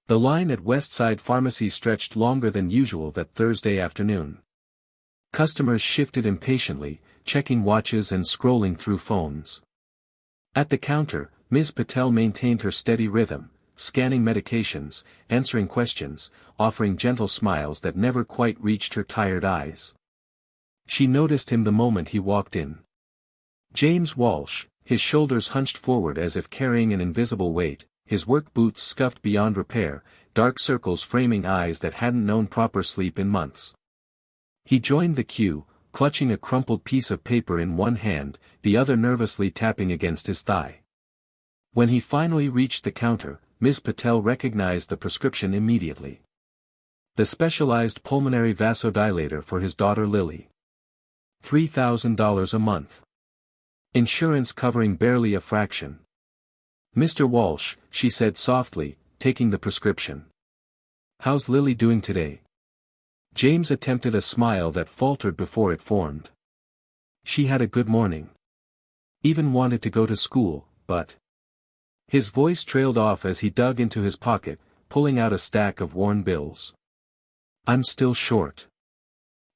The line at Westside Pharmacy stretched longer than usual that Thursday afternoon. Customers shifted impatiently, checking watches and scrolling through phones. At the counter, Ms. Patel maintained her steady rhythm, scanning medications, answering questions, offering gentle smiles that never quite reached her tired eyes. She noticed him the moment he walked in. James Walsh, his shoulders hunched forward as if carrying an invisible weight, his work boots scuffed beyond repair, dark circles framing eyes that hadn't known proper sleep in months. He joined the queue, clutching a crumpled piece of paper in one hand, the other nervously tapping against his thigh. When he finally reached the counter, Ms. Patel recognized the prescription immediately. The specialized pulmonary vasodilator for his daughter Lily. $3,000 a month. Insurance covering barely a fraction. "Mr. Walsh," she said softly, taking the prescription. "How's Lily doing today?" James attempted a smile that faltered before it formed. "She had a good morning. Even wanted to go to school, but..." His voice trailed off as he dug into his pocket, pulling out a stack of worn bills. "I'm still short.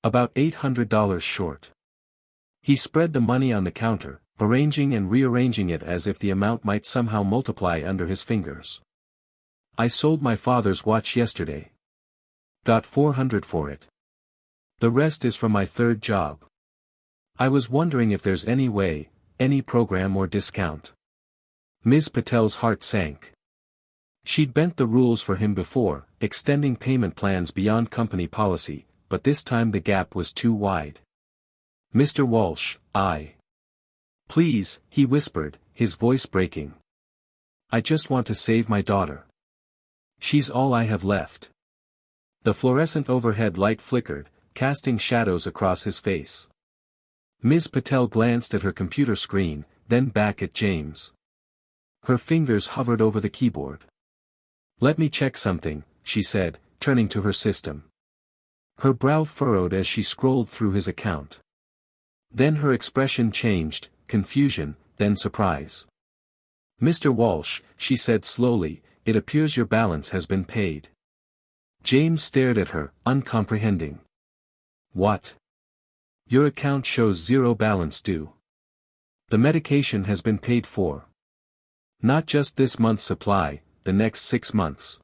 About $800 short." He spread the money on the counter, arranging and rearranging it as if the amount might somehow multiply under his fingers. "I sold my father's watch yesterday. Got $400 for it. The rest is from my third job. I was wondering if there's any way, any program or discount." Ms. Patel's heart sank. She'd bent the rules for him before, extending payment plans beyond company policy, but this time the gap was too wide. "Mr. Walsh, Please," he whispered, his voice breaking. "I just want to save my daughter. She's all I have left." The fluorescent overhead light flickered, casting shadows across his face. Ms. Patel glanced at her computer screen, then back at James. Her fingers hovered over the keyboard. "Let me check something," she said, turning to her system. Her brow furrowed as she scrolled through his account. Then her expression changed, confusion, then surprise. "Mr. Walsh," she said slowly, "it appears your balance has been paid." James stared at her, uncomprehending. "What? Your account shows zero balance due. The medication has been paid for. Not just this month's supply, the next 6 months."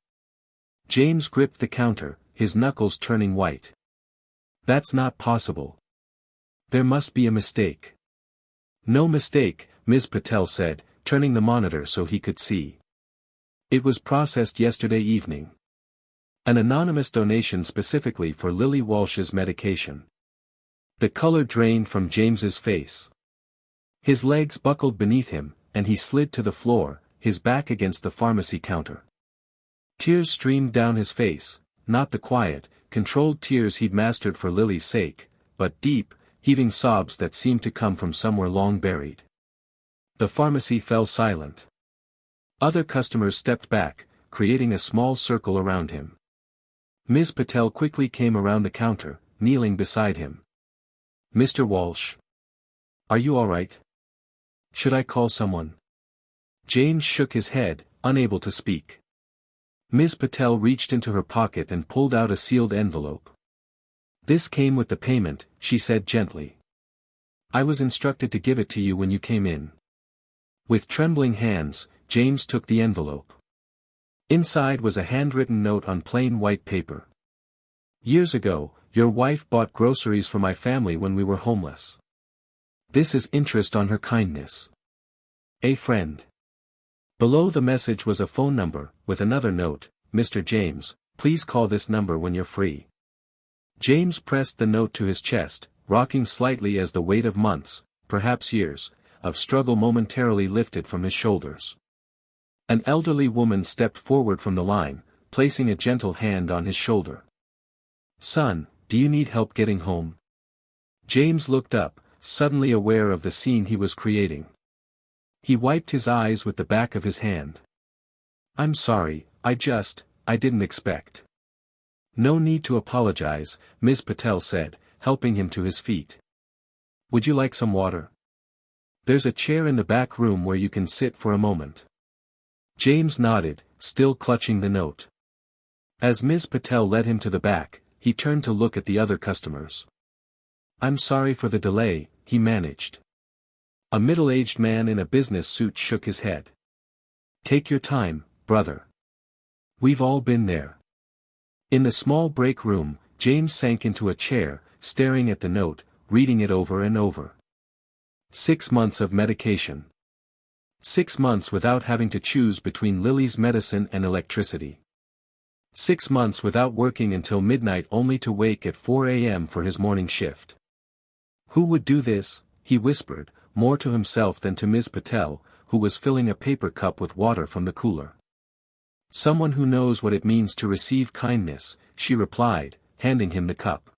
James gripped the counter, his knuckles turning white. "That's not possible. There must be a mistake." "No mistake," Ms. Patel said, turning the monitor so he could see. "It was processed yesterday evening. An anonymous donation specifically for Lily Walsh's medication." The color drained from James's face. His legs buckled beneath him, and he slid to the floor, his back against the pharmacy counter. Tears streamed down his face, not the quiet, controlled tears he'd mastered for Lily's sake, but deep, heaving sobs that seemed to come from somewhere long buried. The pharmacy fell silent. Other customers stepped back, creating a small circle around him. Ms. Patel quickly came around the counter, kneeling beside him. "Mr. Walsh. Are you all right? Should I call someone?" James shook his head, unable to speak. Ms. Patel reached into her pocket and pulled out a sealed envelope. "This came with the payment," she said gently. "I was instructed to give it to you when you came in." With trembling hands, James took the envelope. Inside was a handwritten note on plain white paper. "Years ago, your wife bought groceries for my family when we were homeless. This is interest on her kindness. A friend." Below the message was a phone number, with another note, "Mr. James, please call this number when you're free." James pressed the note to his chest, rocking slightly as the weight of months, perhaps years, of struggle momentarily lifted from his shoulders. An elderly woman stepped forward from the line, placing a gentle hand on his shoulder. "Son, do you need help getting home?" James looked up, suddenly aware of the scene he was creating. He wiped his eyes with the back of his hand. "I'm sorry, I didn't expect." "No need to apologize," Ms. Patel said, helping him to his feet. "Would you like some water? There's a chair in the back room where you can sit for a moment." James nodded, still clutching the note. As Ms. Patel led him to the back, he turned to look at the other customers. "I'm sorry for the delay," he managed. A middle-aged man in a business suit shook his head. "Take your time, brother. We've all been there." In the small break room, James sank into a chair, staring at the note, reading it over and over. 6 months of medication. 6 months without having to choose between Lily's medicine and electricity. 6 months without working until midnight only to wake at 4 a.m. for his morning shift. "Who would do this?" he whispered, more to himself than to Ms. Patel, who was filling a paper cup with water from the cooler. "Someone who knows what it means to receive kindness," she replied, handing him the cup.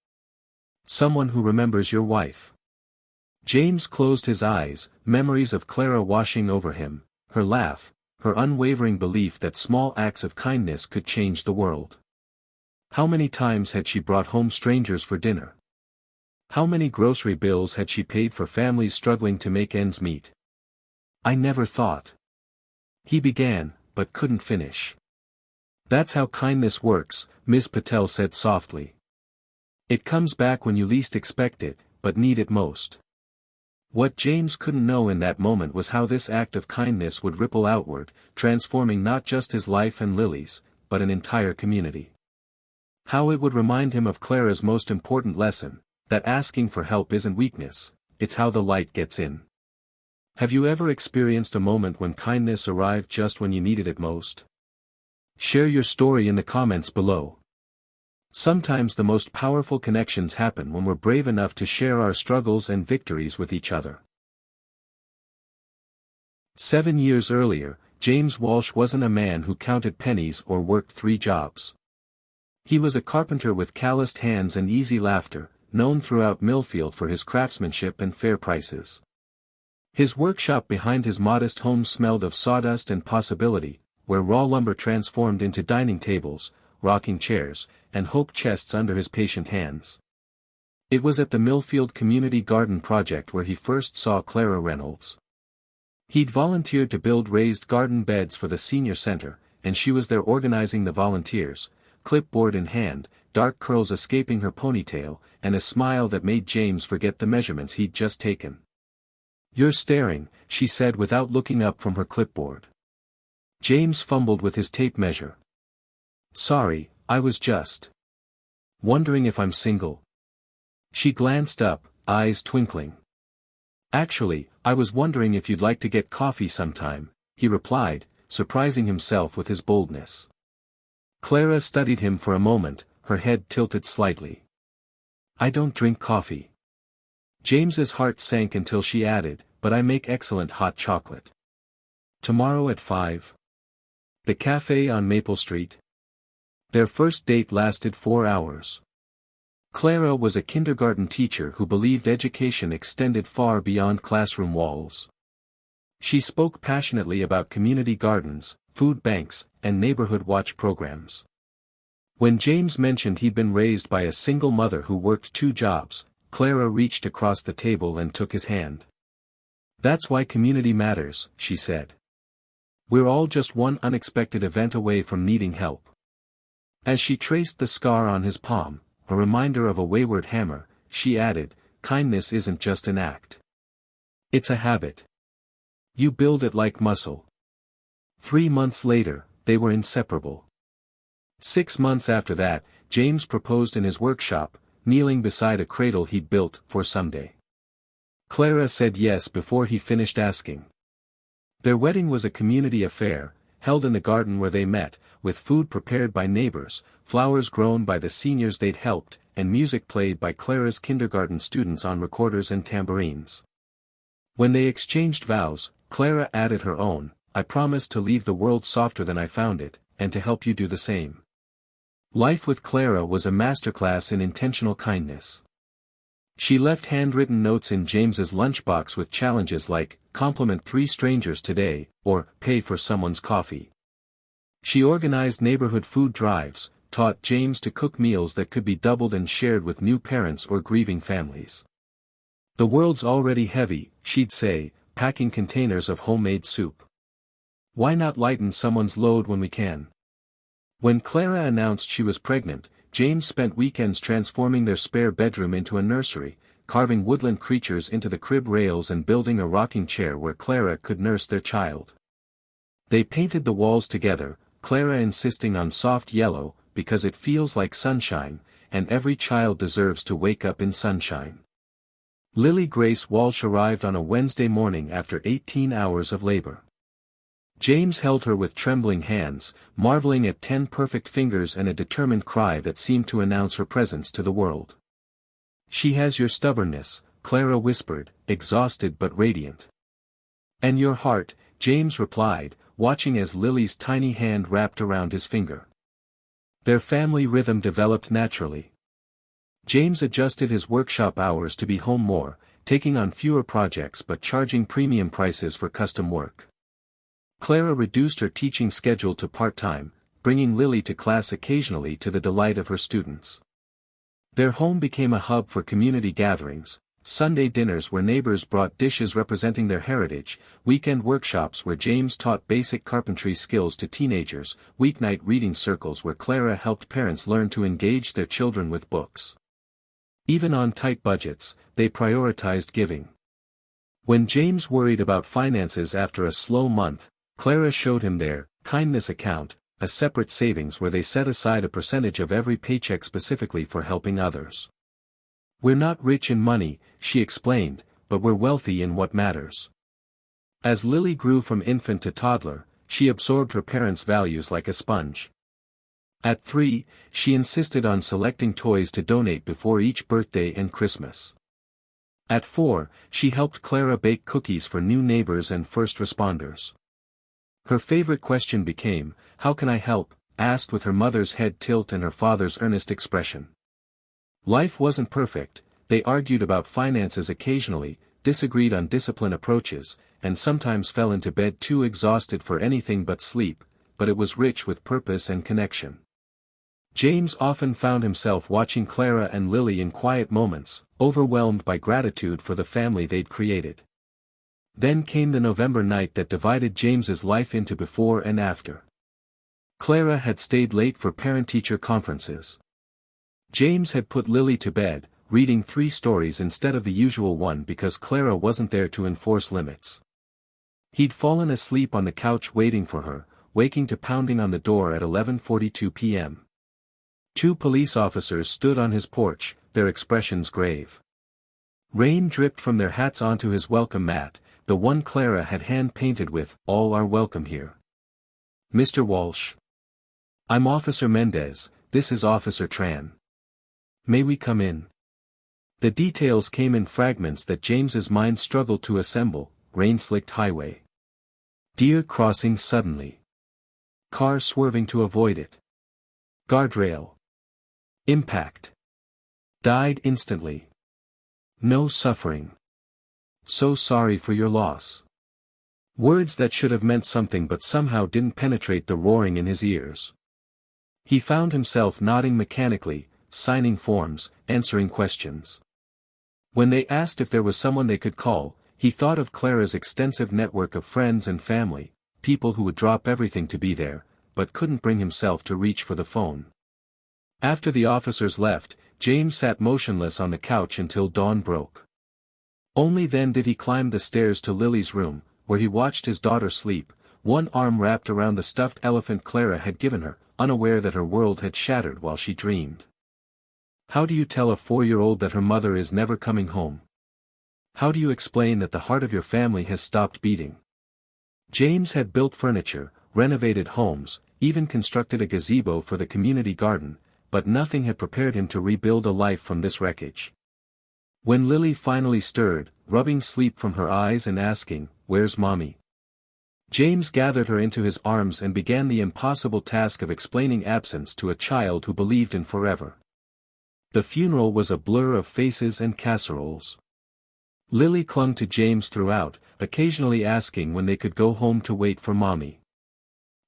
"Someone who remembers your wife." James closed his eyes, memories of Clara washing over him, her laugh, her unwavering belief that small acts of kindness could change the world. How many times had she brought home strangers for dinner? How many grocery bills had she paid for families struggling to make ends meet? "I never thought." He began, but couldn't finish. "That's how kindness works," Ms. Patel said softly. "It comes back when you least expect it, but need it most." What James couldn't know in that moment was how this act of kindness would ripple outward, transforming not just his life and Lily's, but an entire community. How it would remind him of Clara's most important lesson, that asking for help isn't weakness, it's how the light gets in. Have you ever experienced a moment when kindness arrived just when you needed it most? Share your story in the comments below. Sometimes the most powerful connections happen when we're brave enough to share our struggles and victories with each other. 7 years earlier, James Walsh wasn't a man who counted pennies or worked 3 jobs. He was a carpenter with calloused hands and easy laughter, known throughout Millfield for his craftsmanship and fair prices. His workshop behind his modest home smelled of sawdust and possibility, where raw lumber transformed into dining tables, rocking chairs, and hope chests under his patient hands. It was at the Millfield Community Garden Project where he first saw Clara Reynolds. He'd volunteered to build raised garden beds for the senior center, and she was there organizing the volunteers, clipboard in hand, dark curls escaping her ponytail, and a smile that made James forget the measurements he'd just taken. "You're staring," she said without looking up from her clipboard. James fumbled with his tape measure. "Sorry, I was just wondering if I'm single." She glanced up, eyes twinkling. "Actually, I was wondering if you'd like to get coffee sometime," he replied, surprising himself with his boldness. Clara studied him for a moment, her head tilted slightly. "I don't drink coffee." James's heart sank until she added, "But I make excellent hot chocolate." "Tomorrow at 5. The cafe on Maple Street." Their first date lasted 4 hours. Clara was a kindergarten teacher who believed education extended far beyond classroom walls. She spoke passionately about community gardens, food banks, and neighborhood watch programs. When James mentioned he'd been raised by a single mother who worked 2 jobs, Clara reached across the table and took his hand. "That's why community matters," she said. "We're all just one unexpected event away from needing help." As she traced the scar on his palm, a reminder of a wayward hammer, she added, "Kindness isn't just an act. It's a habit. You build it like muscle." 3 months later, they were inseparable. 6 months after that, James proposed in his workshop, kneeling beside a cradle he'd built for someday. Clara said yes before he finished asking. Their wedding was a community affair, held in the garden where they met, with food prepared by neighbors, flowers grown by the seniors they'd helped, and music played by Clara's kindergarten students on recorders and tambourines. When they exchanged vows, Clara added her own, "I promise to leave the world softer than I found it, and to help you do the same." Life with Clara was a masterclass in intentional kindness. She left handwritten notes in James's lunchbox with challenges like, "Compliment 3 strangers today," or "Pay for someone's coffee." She organized neighborhood food drives, taught James to cook meals that could be doubled and shared with new parents or grieving families. "The world's already heavy," she'd say, packing containers of homemade soup. "Why not lighten someone's load when we can?" When Clara announced she was pregnant, James spent weekends transforming their spare bedroom into a nursery, carving woodland creatures into the crib rails and building a rocking chair where Clara could nurse their child. They painted the walls together, Clara insisting on soft yellow, because it feels like sunshine, and every child deserves to wake up in sunshine. Lily Grace Walsh arrived on a Wednesday morning after 18 hours of labor. James held her with trembling hands, marveling at 10 perfect fingers and a determined cry that seemed to announce her presence to the world. "She has your stubbornness," Clara whispered, exhausted but radiant. "And your heart," James replied, watching as Lily's tiny hand wrapped around his finger. Their family rhythm developed naturally. James adjusted his workshop hours to be home more, taking on fewer projects but charging premium prices for custom work. Clara reduced her teaching schedule to part-time, bringing Lily to class occasionally to the delight of her students. Their home became a hub for community gatherings, Sunday dinners where neighbors brought dishes representing their heritage, weekend workshops where James taught basic carpentry skills to teenagers, weeknight reading circles where Clara helped parents learn to engage their children with books. Even on tight budgets, they prioritized giving. When James worried about finances after a slow month, Clara showed him their kindness account, a separate savings where they set aside a percentage of every paycheck specifically for helping others. "We're not rich in money," she explained, "but we're wealthy in what matters." As Lily grew from infant to toddler, she absorbed her parents' values like a sponge. At 3, she insisted on selecting toys to donate before each birthday and Christmas. At 4, she helped Clara bake cookies for new neighbors and first responders. Her favorite question became, "How can I help?" asked with her mother's head tilt and her father's earnest expression. Life wasn't perfect, they argued about finances occasionally, disagreed on discipline approaches, and sometimes fell into bed too exhausted for anything but sleep, but it was rich with purpose and connection. James often found himself watching Clara and Lily in quiet moments, overwhelmed by gratitude for the family they'd created. Then came the November night that divided James's life into before and after. Clara had stayed late for parent-teacher conferences. James had put Lily to bed, reading 3 stories instead of the usual one because Clara wasn't there to enforce limits. He'd fallen asleep on the couch waiting for her, waking to pounding on the door at 11:42 p.m. 2 police officers stood on his porch, their expressions grave. Rain dripped from their hats onto his welcome mat, the one Clara had hand-painted with, "All are welcome here." "Mr. Walsh." "I'm Officer Mendez, this is Officer Tran." "May we come in?" The details came in fragments that James's mind struggled to assemble: rain-slicked highway. Deer crossing suddenly. Car swerving to avoid it. Guardrail. Impact. Died instantly. No suffering. So sorry for your loss. Words that should have meant something but somehow didn't penetrate the roaring in his ears. He found himself nodding mechanically, signing forms, answering questions. When they asked if there was someone they could call, he thought of Clara's extensive network of friends and family, people who would drop everything to be there, but couldn't bring himself to reach for the phone. After the officers left, James sat motionless on the couch until dawn broke. Only then did he climb the stairs to Lily's room, where he watched his daughter sleep, one arm wrapped around the stuffed elephant Clara had given her, unaware that her world had shattered while she dreamed. How do you tell a 4-year-old that her mother is never coming home? How do you explain that the heart of your family has stopped beating? James had built furniture, renovated homes, even constructed a gazebo for the community garden, but nothing had prepared him to rebuild a life from this wreckage. When Lily finally stirred, rubbing sleep from her eyes and asking, "Where's Mommy?" James gathered her into his arms and began the impossible task of explaining absence to a child who believed in forever. The funeral was a blur of faces and casseroles. Lily clung to James throughout, occasionally asking when they could go home to wait for Mommy.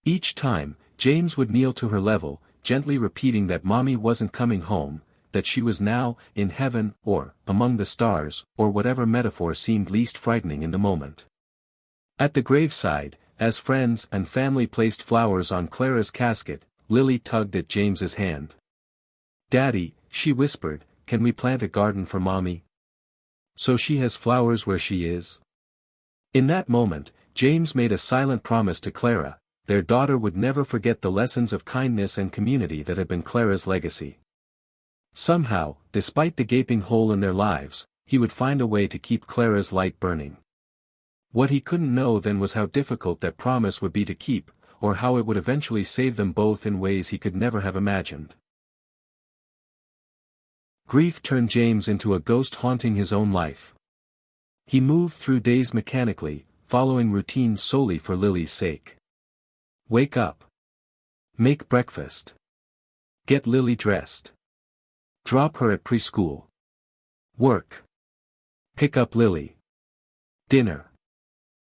Each time, James would kneel to her level, gently repeating that Mommy wasn't coming home, that she was now, in heaven, or, among the stars, or whatever metaphor seemed least frightening in the moment. At the graveside, as friends and family placed flowers on Clara's casket, Lily tugged at James's hand. "Daddy," she whispered, "can we plant a garden for Mommy? So she has flowers where she is?" In that moment, James made a silent promise to Clara. Their daughter would never forget the lessons of kindness and community that had been Clara's legacy. Somehow, despite the gaping hole in their lives, he would find a way to keep Clara's light burning. What he couldn't know then was how difficult that promise would be to keep, or how it would eventually save them both in ways he could never have imagined. Grief turned James into a ghost haunting his own life. He moved through days mechanically, following routines solely for Lily's sake. Wake up. Make breakfast. Get Lily dressed. Drop her at preschool. Work. Pick up Lily. Dinner.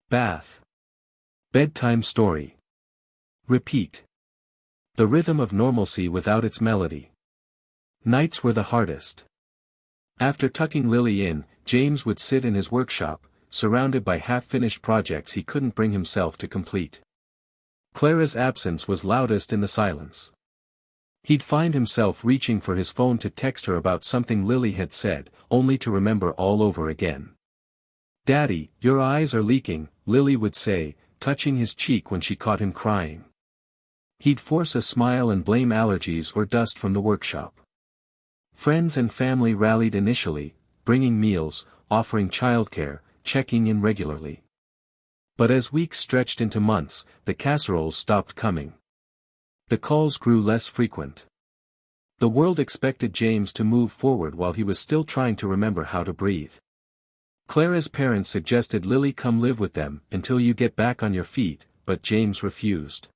Bath. Bedtime story. Repeat. The rhythm of normalcy without its melody. Nights were the hardest. After tucking Lily in, James would sit in his workshop, surrounded by half-finished projects he couldn't bring himself to complete. Clara's absence was loudest in the silence. He'd find himself reaching for his phone to text her about something Lily had said, only to remember all over again. "Daddy, your eyes are leaking," Lily would say, touching his cheek when she caught him crying. He'd force a smile and blame allergies or dust from the workshop. Friends and family rallied initially, bringing meals, offering childcare, checking in regularly. But as weeks stretched into months, the casseroles stopped coming. The calls grew less frequent. The world expected James to move forward while he was still trying to remember how to breathe. Clara's parents suggested Lily come live with them until you get back on your feet, but James refused.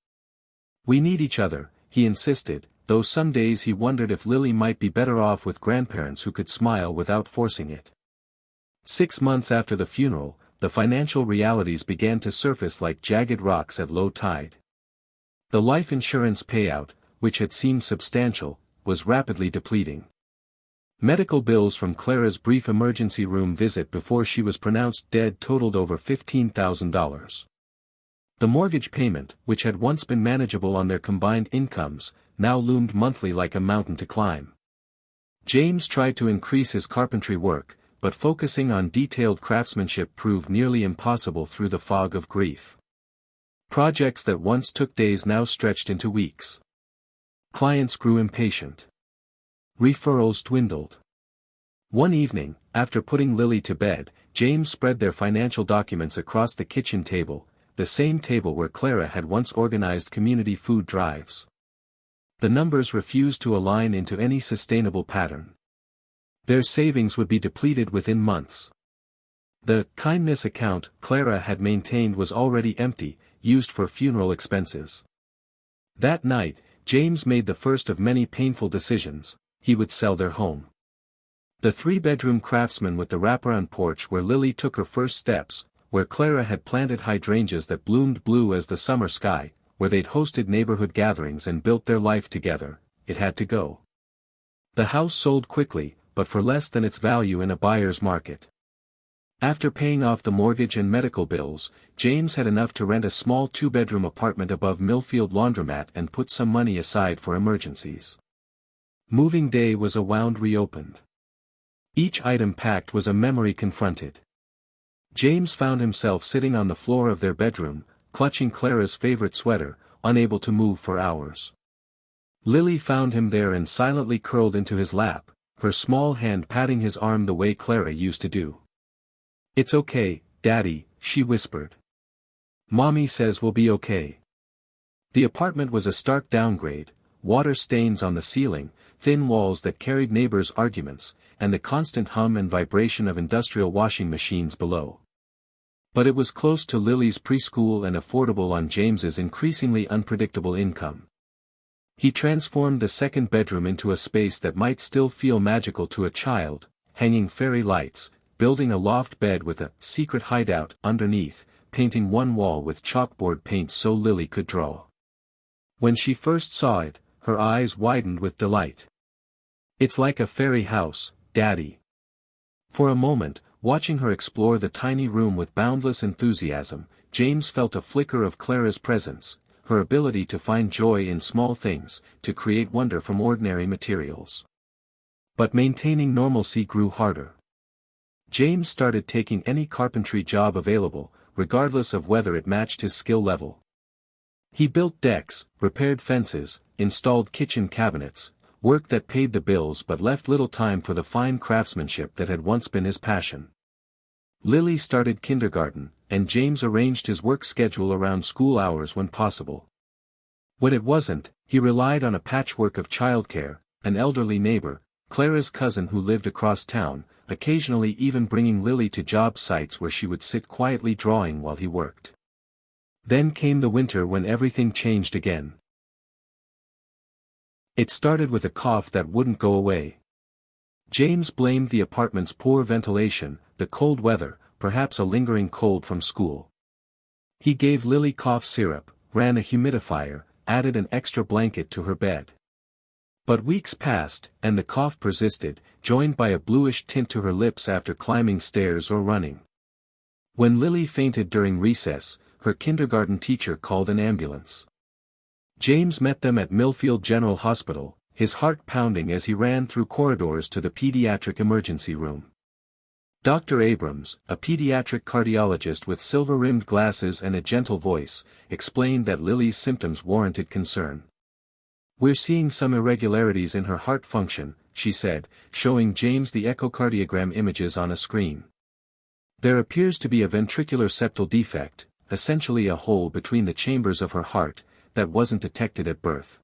"We need each other," he insisted, though some days he wondered if Lily might be better off with grandparents who could smile without forcing it. 6 months after the funeral, the financial realities began to surface like jagged rocks at low tide. The life insurance payout, which had seemed substantial, was rapidly depleting. Medical bills from Clara's brief emergency room visit before she was pronounced dead totaled over $15,000. The mortgage payment, which had once been manageable on their combined incomes, now loomed monthly like a mountain to climb. James tried to increase his carpentry work, but focusing on detailed craftsmanship proved nearly impossible through the fog of grief. Projects that once took days now stretched into weeks. Clients grew impatient. Referrals dwindled. One evening, after putting Lily to bed, James spread their financial documents across the kitchen table, the same table where Clara had once organized community food drives. The numbers refused to align into any sustainable pattern. Their savings would be depleted within months. The kindness account Clara had maintained was already empty, used for funeral expenses. That night, James made the first of many painful decisions: he would sell their home. The 3-bedroom craftsman with the wraparound porch where Lily took her first steps, where Clara had planted hydrangeas that bloomed blue as the summer sky, where they'd hosted neighborhood gatherings and built their life together, it had to go. The house sold quickly, but for less than its value in a buyer's market. After paying off the mortgage and medical bills, James had enough to rent a small 2-bedroom apartment above Millfield Laundromat and put some money aside for emergencies. Moving day was a wound reopened. Each item packed was a memory confronted. James found himself sitting on the floor of their bedroom, clutching Clara's favorite sweater, unable to move for hours. Lily found him there and silently curled into his lap, her small hand patting his arm the way Clara used to do. "It's okay, Daddy," she whispered. "Mommy says we'll be okay." The apartment was a stark downgrade: water stains on the ceiling, thin walls that carried neighbors' arguments, and the constant hum and vibration of industrial washing machines below. But it was close to Lily's preschool and affordable on James's increasingly unpredictable income. He transformed the second bedroom into a space that might still feel magical to a child, hanging fairy lights, building a loft bed with a secret hideout underneath, painting one wall with chalkboard paint so Lily could draw. When she first saw it, her eyes widened with delight. "It's like a fairy house, Daddy." For a moment, watching her explore the tiny room with boundless enthusiasm, James felt a flicker of Clara's presence, her ability to find joy in small things, to create wonder from ordinary materials. But maintaining normalcy grew harder. James started taking any carpentry job available, regardless of whether it matched his skill level. He built decks, repaired fences, installed kitchen cabinets, work that paid the bills but left little time for the fine craftsmanship that had once been his passion. Lily started kindergarten, and James arranged his work schedule around school hours when possible. When it wasn't, he relied on a patchwork of childcare, an elderly neighbor, Clara's cousin who lived across town, occasionally even bringing Lily to job sites where she would sit quietly drawing while he worked. Then came the winter when everything changed again. It started with a cough that wouldn't go away. James blamed the apartment's poor ventilation, the cold weather, perhaps a lingering cold from school. He gave Lily cough syrup, ran a humidifier, added an extra blanket to her bed. But weeks passed, and the cough persisted, joined by a bluish tint to her lips after climbing stairs or running. When Lily fainted during recess, her kindergarten teacher called an ambulance. James met them at Millfield General Hospital, his heart pounding as he ran through corridors to the pediatric emergency room. Dr. Abrams, a pediatric cardiologist with silver-rimmed glasses and a gentle voice, explained that Lily's symptoms warranted concern. "We're seeing some irregularities in her heart function," she said, showing James the echocardiogram images on a screen. "There appears to be a ventricular septal defect, essentially a hole between the chambers of her heart, that wasn't detected at birth."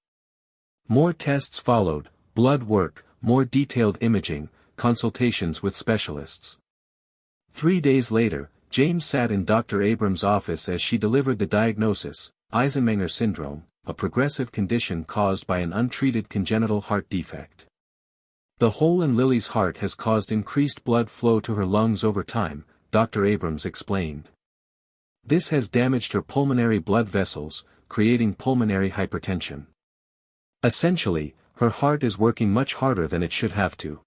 More tests followed, blood work, more detailed imaging, consultations with specialists. 3 days later, James sat in Dr. Abrams' office as she delivered the diagnosis, Eisenmenger syndrome, a progressive condition caused by an untreated congenital heart defect. "The hole in Lily's heart has caused increased blood flow to her lungs over time," Dr. Abrams explained. "This has damaged her pulmonary blood vessels, creating pulmonary hypertension. Essentially, her heart is working much harder than it should have to."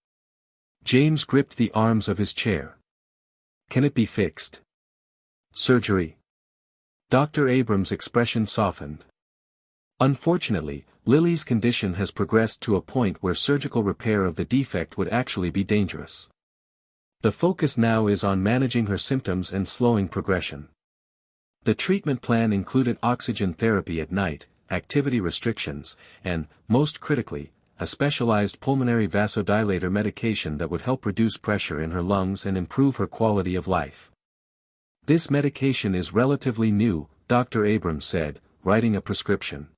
James gripped the arms of his chair. "Can it be fixed? Surgery?" Dr. Abrams' expression softened. "Unfortunately, Lily's condition has progressed to a point where surgical repair of the defect would actually be dangerous. The focus now is on managing her symptoms and slowing progression." The treatment plan included oxygen therapy at night, activity restrictions, and, most critically, a specialized pulmonary vasodilator medication that would help reduce pressure in her lungs and improve her quality of life. "This medication is relatively new," Dr. Abrams said, writing a prescription.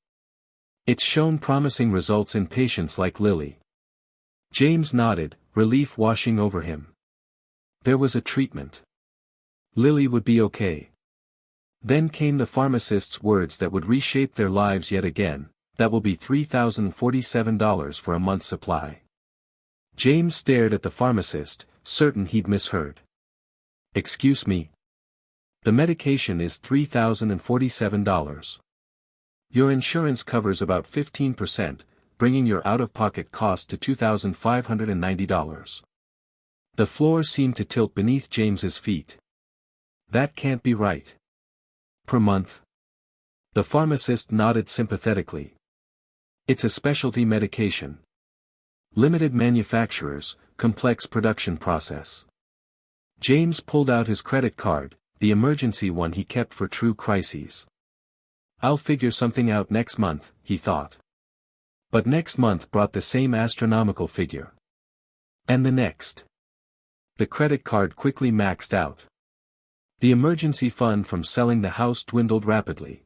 "It's shown promising results in patients like Lily." James nodded, relief washing over him. There was a treatment. Lily would be okay. Then came the pharmacist's words that would reshape their lives yet again: "That will be $3,047 for a month's supply." James stared at the pharmacist, certain he'd misheard. "Excuse me? The medication is $3,047. Your insurance covers about 15%, bringing your out-of-pocket cost to $2,590. The floor seemed to tilt beneath James's feet. "That can't be right. Per month?" The pharmacist nodded sympathetically. "It's a specialty medication. Limited manufacturers, complex production process." James pulled out his credit card, the emergency one he kept for true crises. "I'll figure something out next month," he thought. But next month brought the same astronomical figure. And the next. The credit card quickly maxed out. The emergency fund from selling the house dwindled rapidly.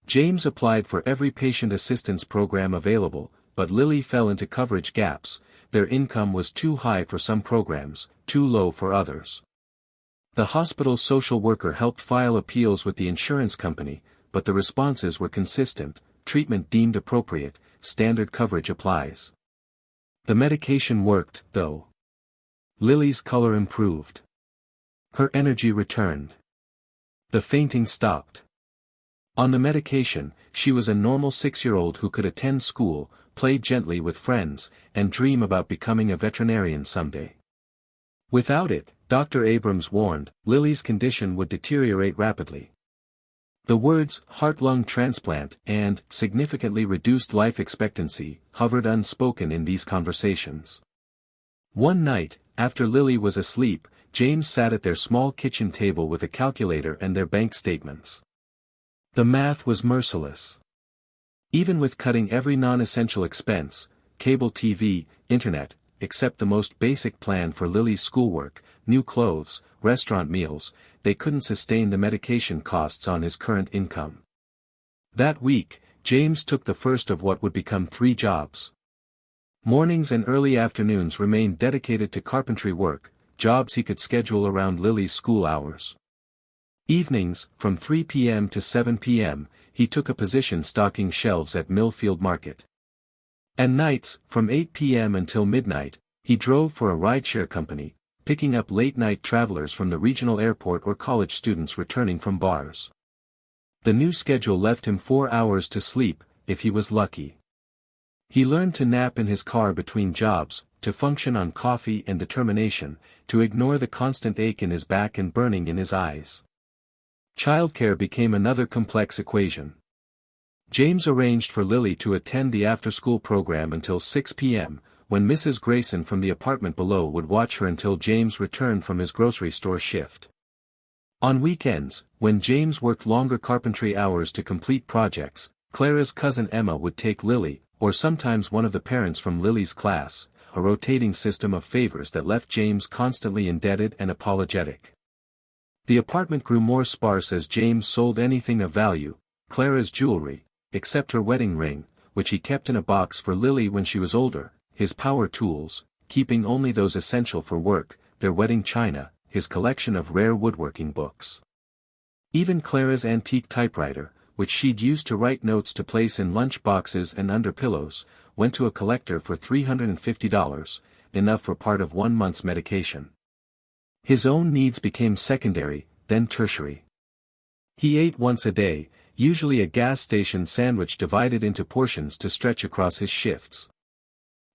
James applied for every patient assistance program available, but Lily fell into coverage gaps. Their income was too high for some programs, too low for others. The hospital's social worker helped file appeals with the insurance company, but the responses were consistent: treatment deemed appropriate, standard coverage applies. The medication worked, though. Lily's color improved. Her energy returned. The fainting stopped. On the medication, she was a normal 6-year-old who could attend school, play gently with friends, and dream about becoming a veterinarian someday. Without it, Dr. Abrams warned, Lily's condition would deteriorate rapidly. The words heart-lung transplant and significantly reduced life expectancy hovered unspoken in these conversations. One night, after Lily was asleep, James sat at their small kitchen table with a calculator and their bank statements. The math was merciless. Even with cutting every non-essential expense, cable TV, internet, except the most basic plan for Lily's schoolwork, new clothes, restaurant meals, they couldn't sustain the medication costs on his current income. That week, James took the first of what would become 3 jobs. Mornings and early afternoons remained dedicated to carpentry work, jobs he could schedule around Lily's school hours. Evenings, from 3 p.m. to 7 p.m., he took a position stocking shelves at Millfield Market. And nights, from 8 p.m. until midnight, he drove for a rideshare company, picking up late-night travelers from the regional airport or college students returning from bars. The new schedule left him 4 hours to sleep, if he was lucky. He learned to nap in his car between jobs, to function on coffee and determination, to ignore the constant ache in his back and burning in his eyes. Childcare became another complex equation. James arranged for Lily to attend the after-school program until 6 p.m., when Mrs. Grayson from the apartment below would watch her until James returned from his grocery store shift. On weekends, when James worked longer carpentry hours to complete projects, Clara's cousin Emma would take Lily, or sometimes one of the parents from Lily's class, a rotating system of favors that left James constantly indebted and apologetic. The apartment grew more sparse as James sold anything of value, Clara's jewelry, except her wedding ring, which he kept in a box for Lily when she was older, his power tools, keeping only those essential for work, their wedding china, his collection of rare woodworking books. Even Clara's antique typewriter, which she'd used to write notes to place in lunch boxes and under pillows, went to a collector for $350, enough for part of 1 month's medication. His own needs became secondary, then tertiary. He ate once a day, usually a gas station sandwich divided into portions to stretch across his shifts.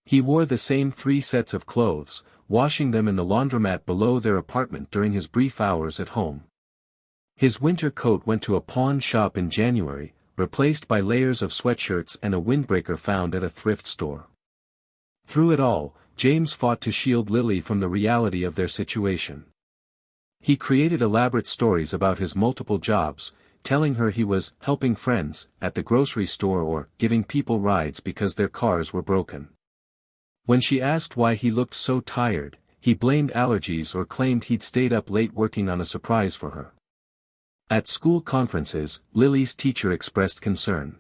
He wore the same 3 sets of clothes, washing them in the laundromat below their apartment during his brief hours at home. His winter coat went to a pawn shop in January, replaced by layers of sweatshirts and a windbreaker found at a thrift store. Through it all, James fought to shield Lily from the reality of their situation. He created elaborate stories about his multiple jobs, telling her he was helping friends at the grocery store or giving people rides because their cars were broken. When she asked why he looked so tired, he blamed allergies or claimed he'd stayed up late working on a surprise for her. At school conferences, Lily's teacher expressed concern.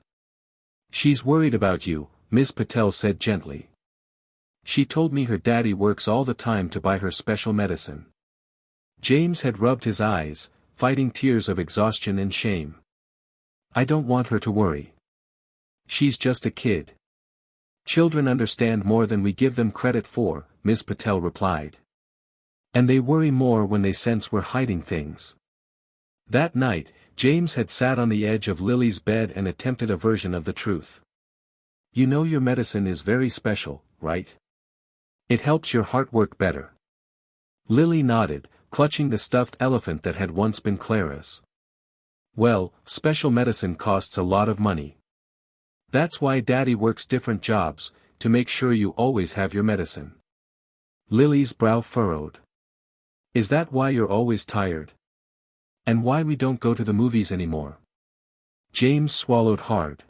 "She's worried about you," Miss Patel said gently. "She told me her daddy works all the time to buy her special medicine." James had rubbed his eyes, fighting tears of exhaustion and shame. "I don't want her to worry. She's just a kid." "Children understand more than we give them credit for," Miss Patel replied. "And they worry more when they sense we're hiding things." That night, James had sat on the edge of Lily's bed and attempted a version of the truth. "You know your medicine is very special, right? It helps your heart work better." Lily nodded, clutching the stuffed elephant that had once been Clara's. "Well, special medicine costs a lot of money. That's why Daddy works different jobs, to make sure you always have your medicine." Lily's brow furrowed. "Is that why you're always tired? And why we don't go to the movies anymore?" James swallowed hard.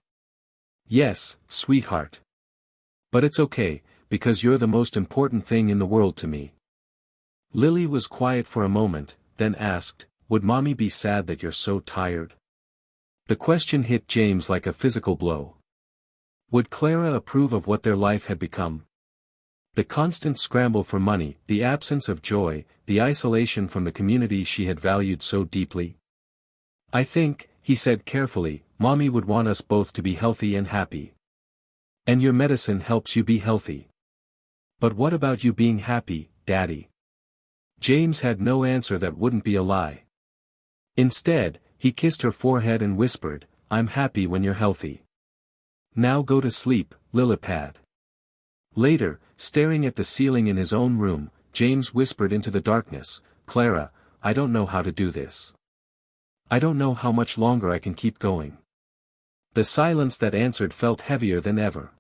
"Yes, sweetheart. But it's okay, because you're the most important thing in the world to me." Lily was quiet for a moment, then asked, "Would Mommy be sad that you're so tired?" The question hit James like a physical blow. Would Clara approve of what their life had become? The constant scramble for money, the absence of joy, the isolation from the community she had valued so deeply. "I think," he said carefully, "Mommy would want us both to be healthy and happy. And your medicine helps you be healthy. But what about you being happy, Daddy?" James had no answer that wouldn't be a lie. Instead, he kissed her forehead and whispered, "I'm happy when you're healthy. Now go to sleep, Lillipad." Later, staring at the ceiling in his own room, James whispered into the darkness, "Clara, I don't know how to do this. I don't know how much longer I can keep going. The silence that answered felt heavier than ever.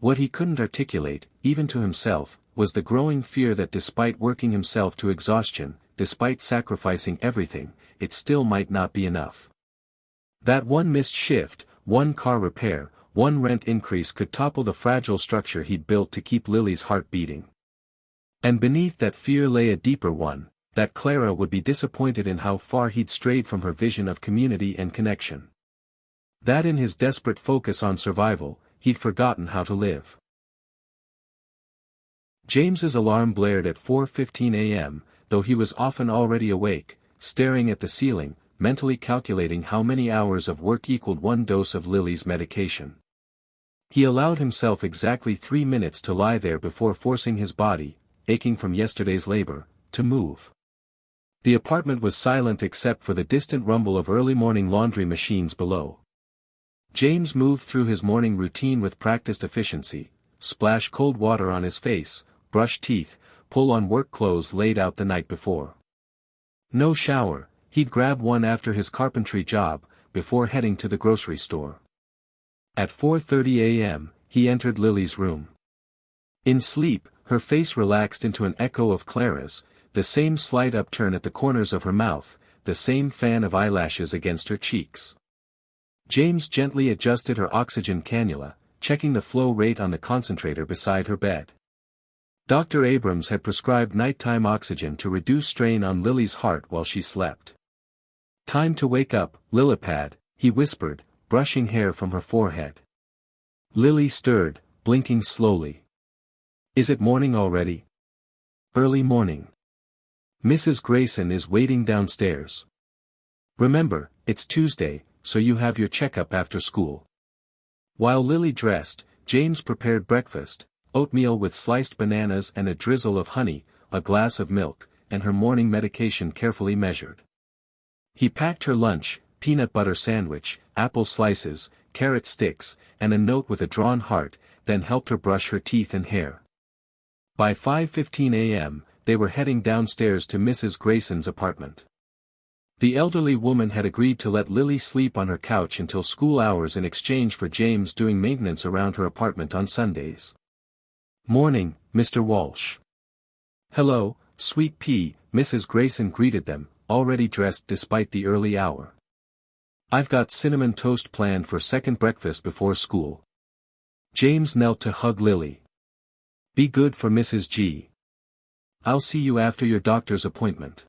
What he couldn't articulate, even to himself, was the growing fear that despite working himself to exhaustion, despite sacrificing everything, it still might not be enough. That one missed shift, one car repair, one rent increase could topple the fragile structure he'd built to keep Lily's heart beating. And beneath that fear lay a deeper one, that Clara would be disappointed in how far he'd strayed from her vision of community and connection. That in his desperate focus on survival, he'd forgotten how to live. James's alarm blared at 4:15 a.m., though he was often already awake, staring at the ceiling, mentally calculating how many hours of work equaled one dose of Lily's medication. He allowed himself exactly 3 minutes to lie there before forcing his body, aching from yesterday's labor, to move. The apartment was silent except for the distant rumble of early morning laundry machines below. James moved through his morning routine with practiced efficiency, splash cold water on his face, brush teeth, pull on work clothes laid out the night before. No shower, he'd grab one after his carpentry job, before heading to the grocery store. At 4:30 a.m., he entered Lily's room. In sleep, her face relaxed into an echo of Clara's, the same slight upturn at the corners of her mouth, the same fan of eyelashes against her cheeks. James gently adjusted her oxygen cannula, checking the flow rate on the concentrator beside her bed. Dr. Abrams had prescribed nighttime oxygen to reduce strain on Lily's heart while she slept. "Time to wake up, Lillipad," he whispered, brushing hair from her forehead. Lily stirred, blinking slowly. "Is it morning already?" "Early morning. Mrs. Grayson is waiting downstairs. Remember, it's Tuesday, so you have your checkup after school." While Lily dressed, James prepared breakfast, oatmeal with sliced bananas and a drizzle of honey, a glass of milk, and her morning medication carefully measured. He packed her lunch, peanut butter sandwich, apple slices, carrot sticks, and a note with a drawn heart, then helped her brush her teeth and hair. By 5:15 a.m., they were heading downstairs to Mrs. Grayson's apartment. The elderly woman had agreed to let Lily sleep on her couch until school hours in exchange for James doing maintenance around her apartment on Sundays. "Morning, Mr. Walsh." "Hello, sweet pea," Mrs. Grayson greeted them, already dressed despite the early hour. "I've got cinnamon toast planned for second breakfast before school." James knelt to hug Lily. "Be good for Mrs. G. I'll see you after your doctor's appointment.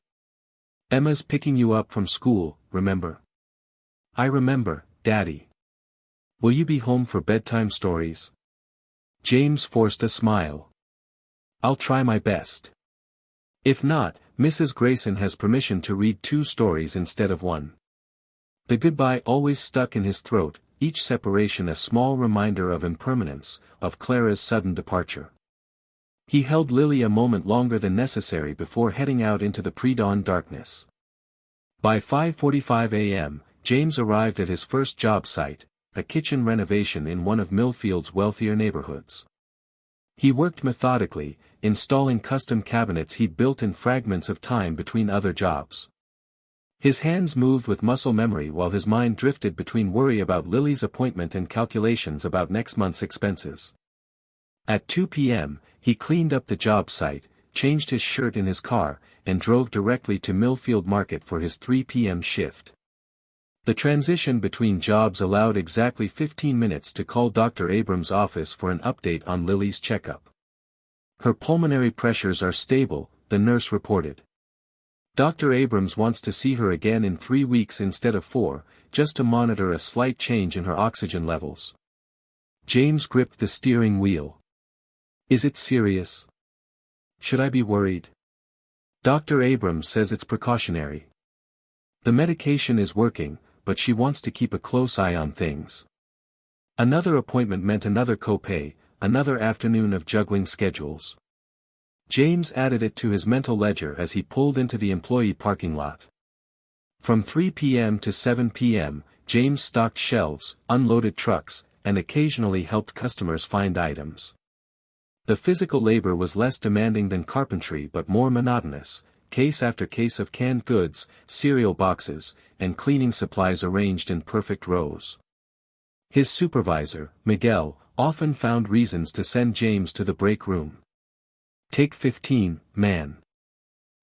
Emma's picking you up from school, remember?" "I remember, Daddy." "Will you be home for bedtime stories?" James forced a smile. "I'll try my best. If not, Mrs. Grayson has permission to read 2 stories instead of 1. The goodbye always stuck in his throat, each separation a small reminder of impermanence, of Clara's sudden departure. He held Lily a moment longer than necessary before heading out into the pre-dawn darkness. By 5:45 a.m., James arrived at his first job site, a kitchen renovation in one of Millfield's wealthier neighborhoods. He worked methodically, installing custom cabinets he'd built in fragments of time between other jobs. His hands moved with muscle memory while his mind drifted between worry about Lily's appointment and calculations about next month's expenses. At 2 p.m., he cleaned up the job site, changed his shirt in his car, and drove directly to Millfield Market for his 3 p.m. shift. The transition between jobs allowed exactly 15 minutes to call Dr. Abrams' office for an update on Lily's checkup. "Her pulmonary pressures are stable," the nurse reported. "Dr. Abrams wants to see her again in 3 weeks instead of 4, just to monitor a slight change in her oxygen levels." James gripped the steering wheel. "Is it serious? Should I be worried?" "Dr. Abrams says it's precautionary. The medication is working, but she wants to keep a close eye on things." Another appointment meant another copay, another afternoon of juggling schedules. James added it to his mental ledger as he pulled into the employee parking lot. From 3 p.m. to 7 p.m., James stocked shelves, unloaded trucks, and occasionally helped customers find items. The physical labor was less demanding than carpentry but more monotonous, case after case of canned goods, cereal boxes, and cleaning supplies arranged in perfect rows. His supervisor, Miguel, often found reasons to send James to the break room. "Take 15, man.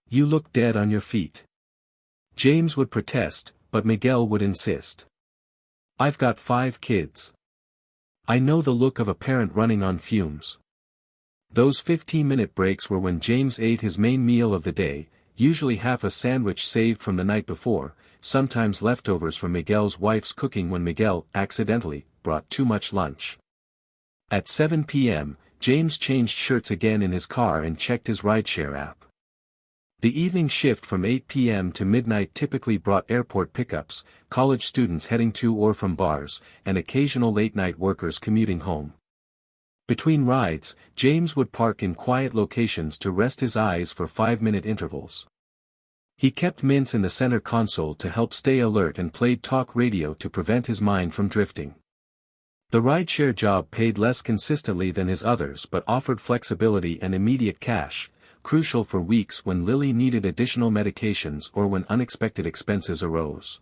You look dead on your feet." James would protest, but Miguel would insist. "I've got 5 kids. I know the look of a parent running on fumes." Those 15-minute breaks were when James ate his main meal of the day, usually half a sandwich saved from the night before, sometimes leftovers from Miguel's wife's cooking when Miguel, accidentally, brought too much lunch. At 7 p.m., James changed shirts again in his car and checked his rideshare app. The evening shift from 8 p.m. to midnight typically brought airport pickups, college students heading to or from bars, and occasional late-night workers commuting home. Between rides, James would park in quiet locations to rest his eyes for 5-minute intervals. He kept mints in the center console to help stay alert and played talk radio to prevent his mind from drifting. The rideshare job paid less consistently than his others but offered flexibility and immediate cash, crucial for weeks when Lily needed additional medications or when unexpected expenses arose.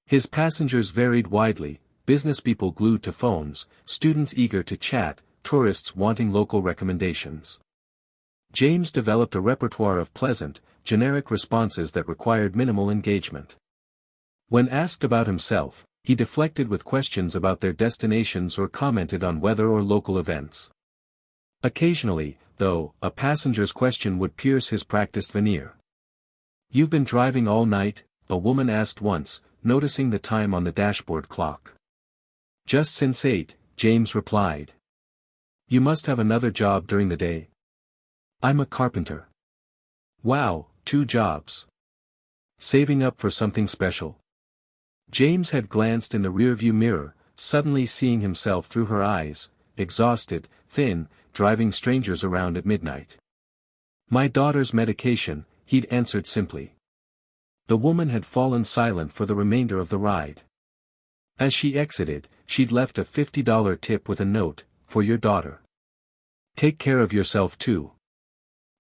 His passengers varied widely, businesspeople glued to phones, students eager to chat, tourists wanting local recommendations. James developed a repertoire of pleasant, generic responses that required minimal engagement. When asked about himself, he deflected with questions about their destinations or commented on weather or local events. Occasionally, though, a passenger's question would pierce his practiced veneer. "You've been driving all night?" a woman asked once, noticing the time on the dashboard clock. "Just since 8, James replied. "You must have another job during the day." "I'm a carpenter." "Wow, 2 jobs. Saving up for something special?" James had glanced in the rearview mirror, suddenly seeing himself through her eyes, exhausted, thin, driving strangers around at midnight. "My daughter's medication," he'd answered simply. The woman had fallen silent for the remainder of the ride. As she exited, she'd left a $50 tip with a note, "For your daughter. Take care of yourself too."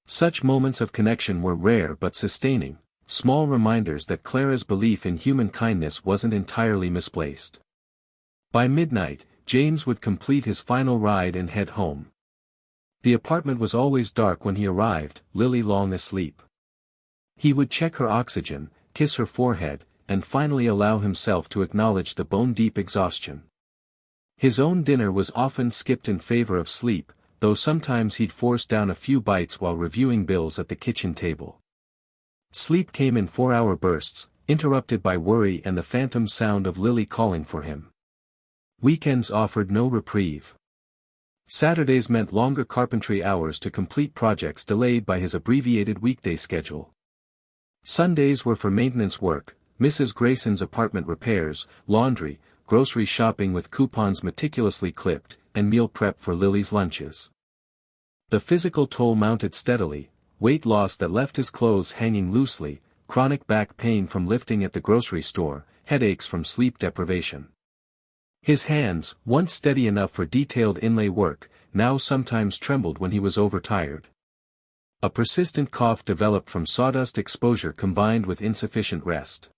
Such moments of connection were rare but sustaining, small reminders that Clara's belief in human kindness wasn't entirely misplaced. By midnight, James would complete his final ride and head home. The apartment was always dark when he arrived, Lily long asleep. He would check her oxygen, kiss her forehead, and finally allow himself to acknowledge the bone-deep exhaustion. His own dinner was often skipped in favor of sleep, though sometimes he'd force down a few bites while reviewing bills at the kitchen table. Sleep came in 4-hour bursts, interrupted by worry and the phantom sound of Lily calling for him. Weekends offered no reprieve. Saturdays meant longer carpentry hours to complete projects delayed by his abbreviated weekday schedule. Sundays were for maintenance work, Mrs. Grayson's apartment repairs, laundry, grocery shopping with coupons meticulously clipped, and meal prep for Lily's lunches. The physical toll mounted steadily, weight loss that left his clothes hanging loosely, chronic back pain from lifting at the grocery store, headaches from sleep deprivation. His hands, once steady enough for detailed inlay work, now sometimes trembled when he was overtired. A persistent cough developed from sawdust exposure combined with insufficient rest.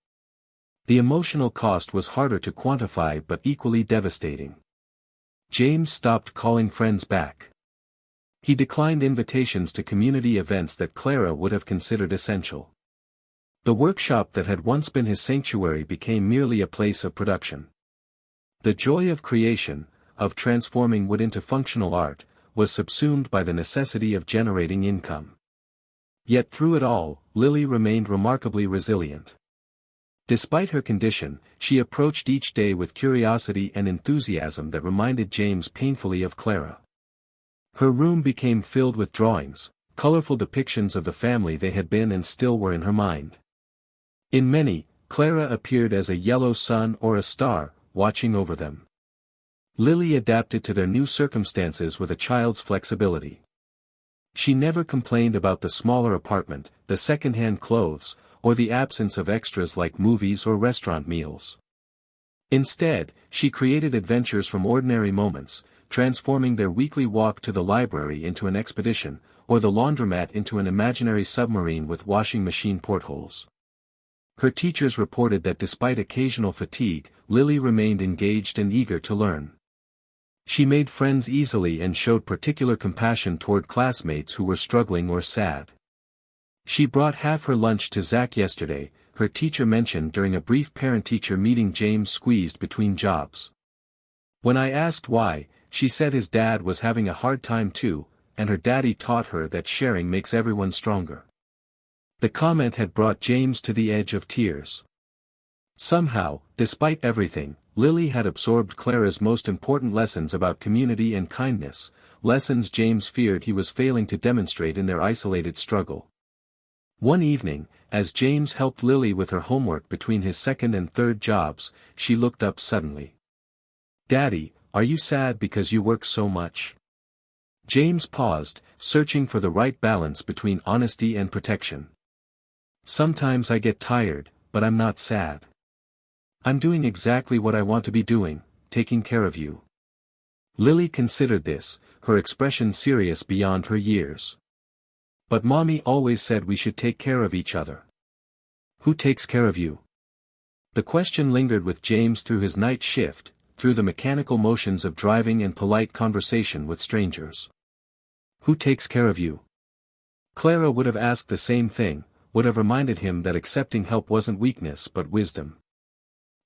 The emotional cost was harder to quantify but equally devastating. James stopped calling friends back. He declined invitations to community events that Clara would have considered essential. The workshop that had once been his sanctuary became merely a place of production. The joy of creation, of transforming wood into functional art, was subsumed by the necessity of generating income. Yet through it all, Lily remained remarkably resilient. Despite her condition, she approached each day with curiosity and enthusiasm that reminded James painfully of Clara. Her room became filled with drawings, colorful depictions of the family they had been and still were in her mind. In many, Clara appeared as a yellow sun or a star, watching over them. Lily adapted to their new circumstances with a child's flexibility. She never complained about the smaller apartment, the second-hand clothes, or the absence of extras like movies or restaurant meals. Instead, she created adventures from ordinary moments, transforming their weekly walk to the library into an expedition, or the laundromat into an imaginary submarine with washing machine portholes. Her teachers reported that despite occasional fatigue, Lily remained engaged and eager to learn. She made friends easily and showed particular compassion toward classmates who were struggling or sad. She brought half her lunch to Zach yesterday, her teacher mentioned during a brief parent-teacher meeting James squeezed between jobs. When I asked why, she said his dad was having a hard time too, and her daddy taught her that sharing makes everyone stronger. The comment had brought James to the edge of tears. Somehow, despite everything, Lily had absorbed Clara's most important lessons about community and kindness, lessons James feared he was failing to demonstrate in their isolated struggle. One evening, as James helped Lily with her homework between his second and third jobs, she looked up suddenly. "Daddy, are you sad because you work so much?" James paused, searching for the right balance between honesty and protection. "Sometimes I get tired, but I'm not sad. I'm doing exactly what I want to be doing, taking care of you." Lily considered this, her expression serious beyond her years. "But Mommy always said we should take care of each other." "Who takes care of you?" The question lingered with James through his night shift, through the mechanical motions of driving and polite conversation with strangers. "Who takes care of you?" Clara would have asked the same thing, would have reminded him that accepting help wasn't weakness but wisdom.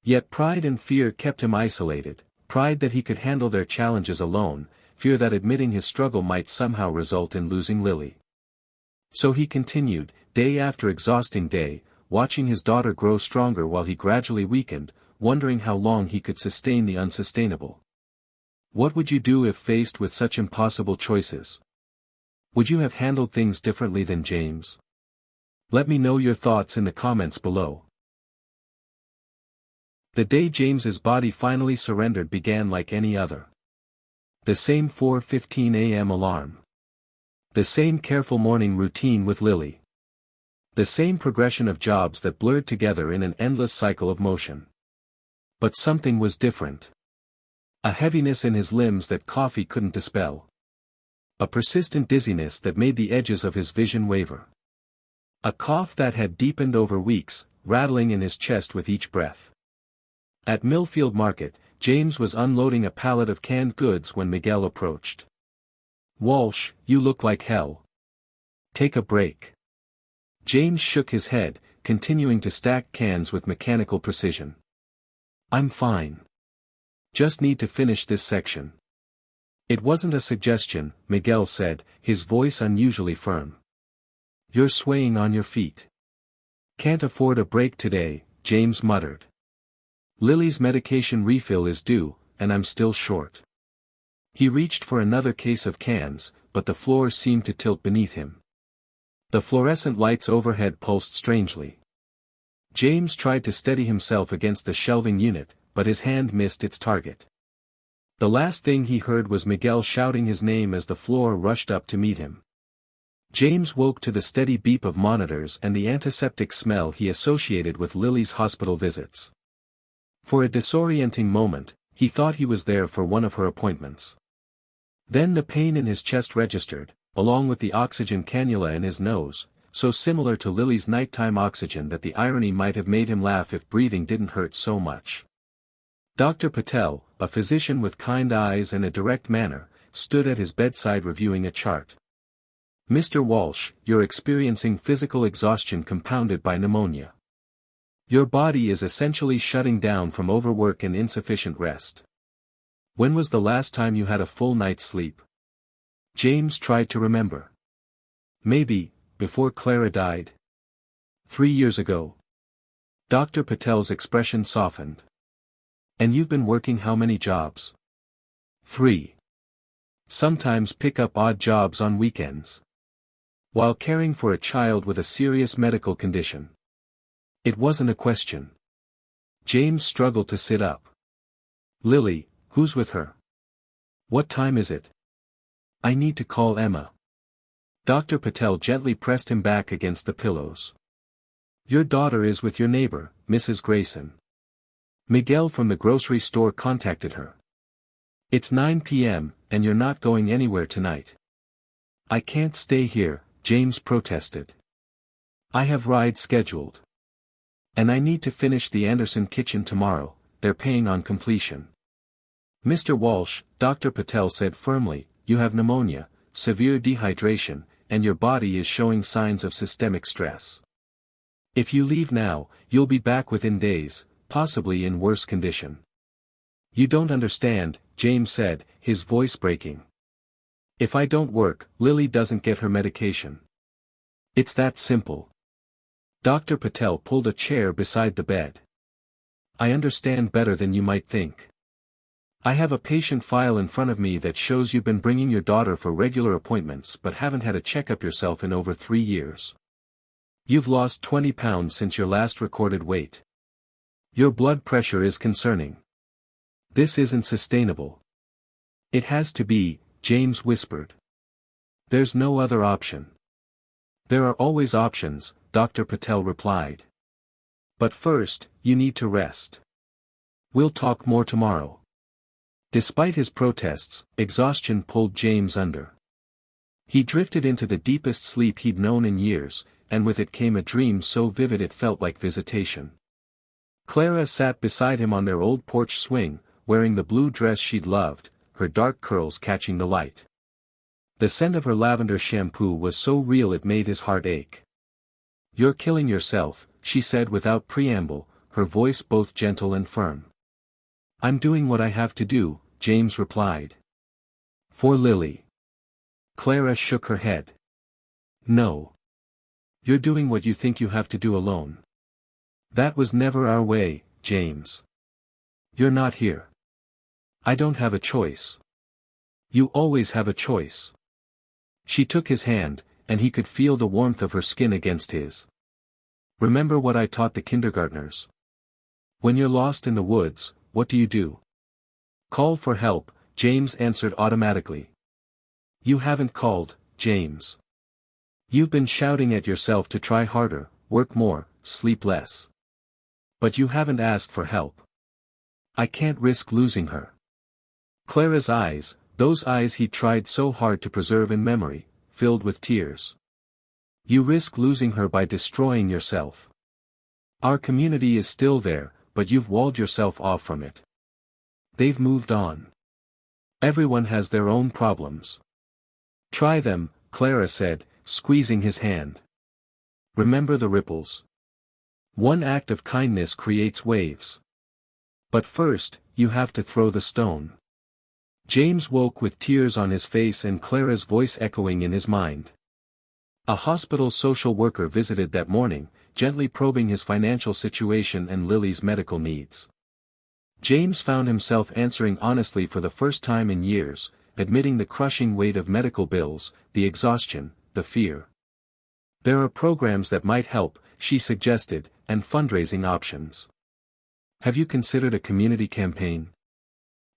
Yet pride and fear kept him isolated, pride that he could handle their challenges alone, fear that admitting his struggle might somehow result in losing Lily. So he continued, day after exhausting day, watching his daughter grow stronger while he gradually weakened, wondering how long he could sustain the unsustainable. What would you do if faced with such impossible choices? Would you have handled things differently than James? Let me know your thoughts in the comments below. The day James's body finally surrendered began like any other. The same 4:15 a.m. alarm. The same careful morning routine with Lily. The same progression of jobs that blurred together in an endless cycle of motion. But something was different. A heaviness in his limbs that coffee couldn't dispel. A persistent dizziness that made the edges of his vision waver. A cough that had deepened over weeks, rattling in his chest with each breath. At Millfield Market, James was unloading a pallet of canned goods when Miguel approached. "Walsh, you look like hell. Take a break." James shook his head, continuing to stack cans with mechanical precision. "I'm fine. Just need to finish this section." "It wasn't a suggestion," Miguel said, his voice unusually firm. "You're swaying on your feet." "Can't afford a break today," James muttered. "Lily's medication refill is due, and I'm still short." He reached for another case of cans, but the floor seemed to tilt beneath him. The fluorescent lights overhead pulsed strangely. James tried to steady himself against the shelving unit, but his hand missed its target. The last thing he heard was Miguel shouting his name as the floor rushed up to meet him. James woke to the steady beep of monitors and the antiseptic smell he associated with Lily's hospital visits. For a disorienting moment, he thought he was there for one of her appointments. Then the pain in his chest registered, along with the oxygen cannula in his nose, so similar to Lily's nighttime oxygen that the irony might have made him laugh if breathing didn't hurt so much. Dr. Patel, a physician with kind eyes and a direct manner, stood at his bedside reviewing a chart. "Mr. Walsh, you're experiencing physical exhaustion compounded by pneumonia. Your body is essentially shutting down from overwork and insufficient rest. When was the last time you had a full night's sleep?" James tried to remember. "Maybe, before Clara died. 3 years ago." Dr. Patel's expression softened. "And you've been working how many jobs?" 3. Sometimes pick up odd jobs on weekends. While caring for a child with a serious medical condition. It wasn't a question. James struggled to sit up. "Lily, who's with her? What time is it? I need to call Emma." Dr. Patel gently pressed him back against the pillows. "Your daughter is with your neighbor, Mrs. Grayson. Miguel from the grocery store contacted her. It's 9 p.m., and you're not going anywhere tonight." I can't stay here, James protested. I have rides scheduled. And I need to finish the Anderson kitchen tomorrow, they're paying on completion. Mr. Walsh, Dr. Patel said firmly, you have pneumonia, severe dehydration, and your body is showing signs of systemic stress. If you leave now, you'll be back within days, possibly in worse condition. You don't understand, James said, his voice breaking. If I don't work, Lily doesn't get her medication. It's that simple. Dr. Patel pulled a chair beside the bed. I understand better than you might think. I have a patient file in front of me that shows you've been bringing your daughter for regular appointments but haven't had a checkup yourself in over 3 years. You've lost 20 pounds since your last recorded weight. Your blood pressure is concerning. This isn't sustainable. It has to be, James whispered. There's no other option. There are always options, Dr. Patel replied. But first, you need to rest. We'll talk more tomorrow. Despite his protests, exhaustion pulled James under. He drifted into the deepest sleep he'd known in years, and with it came a dream so vivid it felt like visitation. Clara sat beside him on their old porch swing, wearing the blue dress she'd loved, her dark curls catching the light. The scent of her lavender shampoo was so real it made his heart ache. You're killing yourself, she said without preamble, her voice both gentle and firm. I'm doing what I have to do, James replied. For Lily. Clara shook her head. No. You're doing what you think you have to do alone. That was never our way, James. You're not here. I don't have a choice. You always have a choice. She took his hand, and he could feel the warmth of her skin against his. Remember what I taught the kindergartners. When you're lost in the woods, what do? Call for help, James answered automatically. You haven't called, James. You've been shouting at yourself to try harder, work more, sleep less. But you haven't asked for help. I can't risk losing her. Clara's eyes, those eyes he'd tried so hard to preserve in memory, filled with tears. You risk losing her by destroying yourself. Our community is still there, but you've walled yourself off from it. They've moved on. Everyone has their own problems. Try them, Clara said, squeezing his hand. Remember the ripples. One act of kindness creates waves. But first, you have to throw the stone. James woke with tears on his face and Clara's voice echoing in his mind. A hospital social worker visited that morning, gently probing his financial situation and Lily's medical needs. James found himself answering honestly for the first time in years, admitting the crushing weight of medical bills, the exhaustion, the fear. There are programs that might help, she suggested, and fundraising options. Have you considered a community campaign?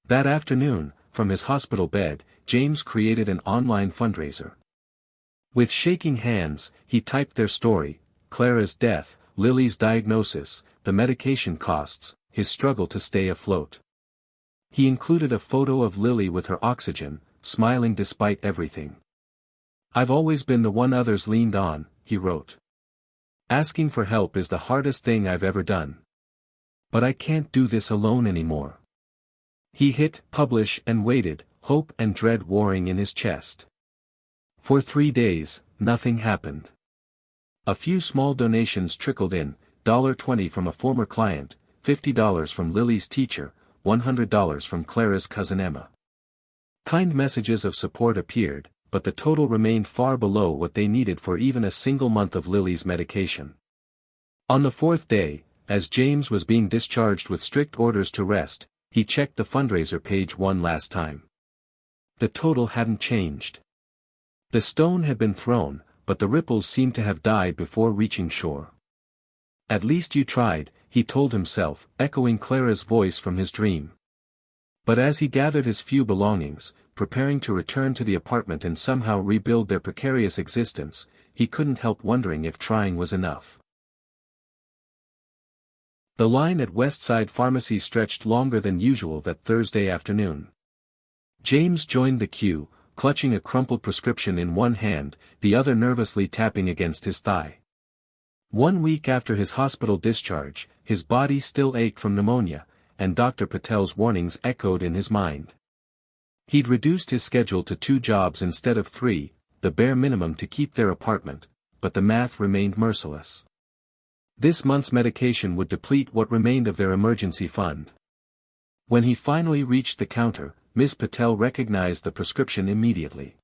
That afternoon, from his hospital bed, James created an online fundraiser. With shaking hands, he typed their story, Clara's death, Lily's diagnosis, the medication costs, his struggle to stay afloat. He included a photo of Lily with her oxygen, smiling despite everything. I've always been the one others leaned on, he wrote. Asking for help is the hardest thing I've ever done. But I can't do this alone anymore. He hit publish and waited, hope and dread warring in his chest. For 3 days, nothing happened. A few small donations trickled in, $20 from a former client, $50 from Lily's teacher, $100 from Clara's cousin Emma. Kind messages of support appeared, but the total remained far below what they needed for even a single month of Lily's medication. On the 4th day, as James was being discharged with strict orders to rest, he checked the fundraiser page one last time. The total hadn't changed. The stone had been thrown, but the ripples seemed to have died before reaching shore. At least you tried, he told himself, echoing Clara's voice from his dream. But as he gathered his few belongings, preparing to return to the apartment and somehow rebuild their precarious existence, he couldn't help wondering if trying was enough. The line at Westside Pharmacy stretched longer than usual that Thursday afternoon. James joined the queue, clutching a crumpled prescription in one hand, the other nervously tapping against his thigh. 1 week after his hospital discharge, his body still ached from pneumonia, and Dr. Patel's warnings echoed in his mind. He'd reduced his schedule to 2 jobs instead of 3, the bare minimum to keep their apartment, but the math remained merciless. This month's medication would deplete what remained of their emergency fund. When he finally reached the counter, Ms. Patel recognized the prescription immediately.